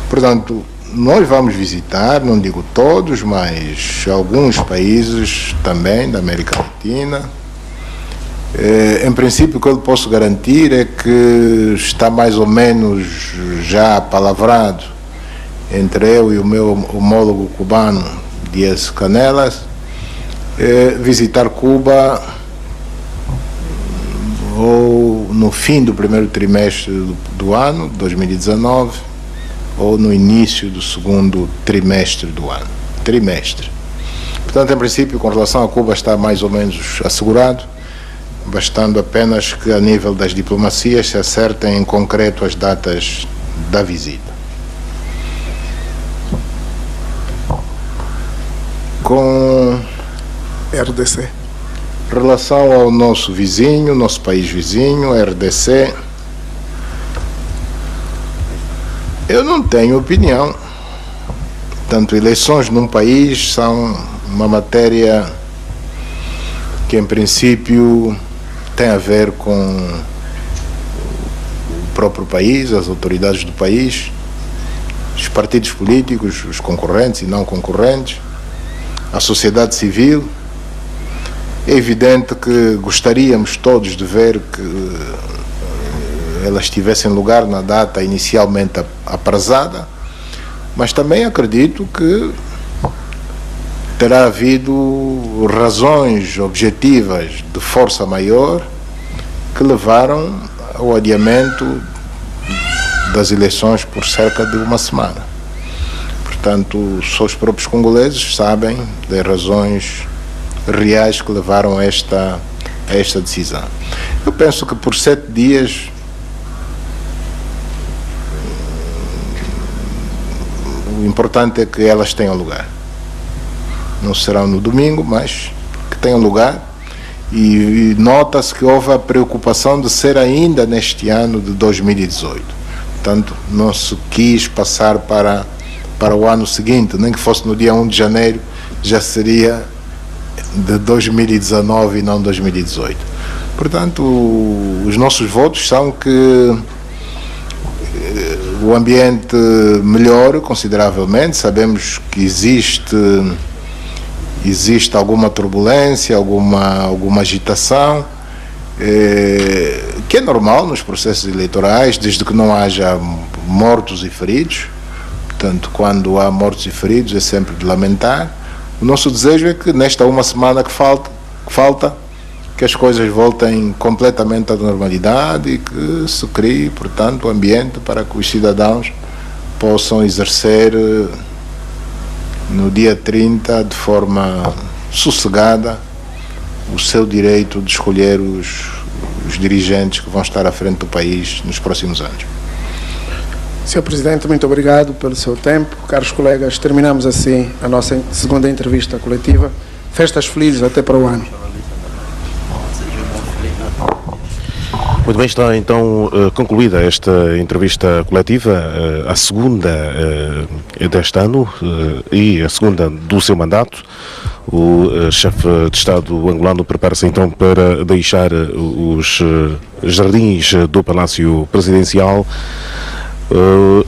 Portanto, nós vamos visitar, não digo todos, mas alguns países também da América Latina. Em princípio, o que eu posso garantir é que está mais ou menos já palavrado entre eu e o meu homólogo cubano, Díaz Canelas, visitar Cuba ou no fim do primeiro trimestre do ano, 2019, ou no início do segundo trimestre do ano. Trimestre. Portanto, em princípio, com relação a Cuba, está mais ou menos assegurado, bastando apenas que, a nível das diplomacias, se acertem em concreto as datas da visita. Com RDC. Relação ao nosso vizinho, nosso país vizinho, RDC, eu não tenho opinião. Portanto, eleições num país são uma matéria que, em princípio, tem a ver com o próprio país, as autoridades do país, os partidos políticos, os concorrentes e não concorrentes, a sociedade civil. É evidente que gostaríamos todos de ver que elas tivessem lugar na data inicialmente aprazada, mas também acredito que terá havido razões objetivas de força maior que levaram ao adiamento das eleições por cerca de uma semana. Portanto, só os próprios congoleses sabem das razões reais que levaram a esta decisão. Eu penso que por 7 dias o importante é que elas tenham lugar. Não serão no domingo, mas que tenham lugar, e nota-se que houve a preocupação de ser ainda neste ano de 2018. Portanto, não se quis passar para o ano seguinte, nem que fosse no dia 1 de janeiro, já seria de 2019 e não 2018. Portanto, os nossos votos são que o ambiente melhore consideravelmente. Sabemos que existe alguma turbulência, alguma agitação, que é normal nos processos eleitorais, desde que não haja mortos e feridos. Portanto, quando há mortos e feridos é sempre de lamentar. O nosso desejo é que nesta uma semana que falta, que as coisas voltem completamente à normalidade e que se crie, portanto, o ambiente para que os cidadãos possam exercer no dia 30, de forma sossegada, o seu direito de escolher os dirigentes que vão estar à frente do país nos próximos anos. Sr. Presidente, muito obrigado pelo seu tempo. Caros colegas, terminamos assim a nossa segunda entrevista coletiva. Festas felizes até para o ano. Muito bem, está então concluída esta entrevista coletiva, a segunda deste ano e a segunda do seu mandato. O chefe de Estado angolano prepara-se então para deixar os jardins do Palácio Presidencial.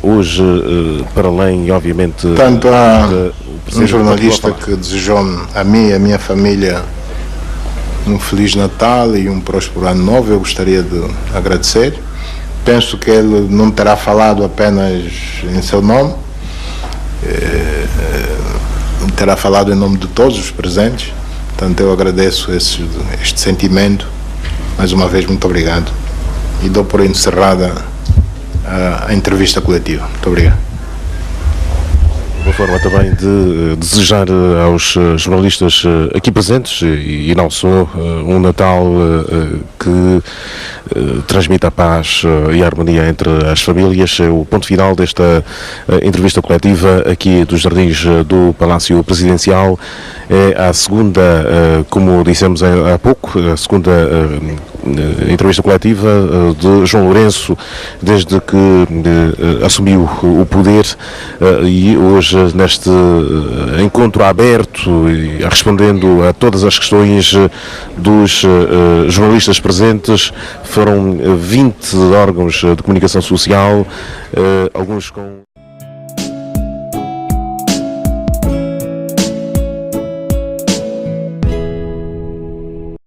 Hoje, para além, obviamente... Tanto há um jornalista que desejou-me, a mim e a minha família, um Feliz Natal e um próspero Ano Novo. Eu gostaria de agradecer. Penso que ele não terá falado apenas em seu nome, terá falado em nome de todos os presentes. Portanto, eu agradeço este sentimento. Mais uma vez, muito obrigado. E dou por encerrada a entrevista coletiva. Muito obrigado. Uma forma também de desejar aos jornalistas aqui presentes e não só um Natal que transmita a paz e a harmonia entre as famílias. O ponto final desta entrevista coletiva aqui dos Jardins do Palácio Presidencial é a segunda, como dissemos há pouco, a segunda entrevista coletiva de João Lourenço desde que assumiu o poder, e hoje neste encontro aberto e respondendo a todas as questões dos jornalistas presentes. Foram 20 órgãos de comunicação social, alguns com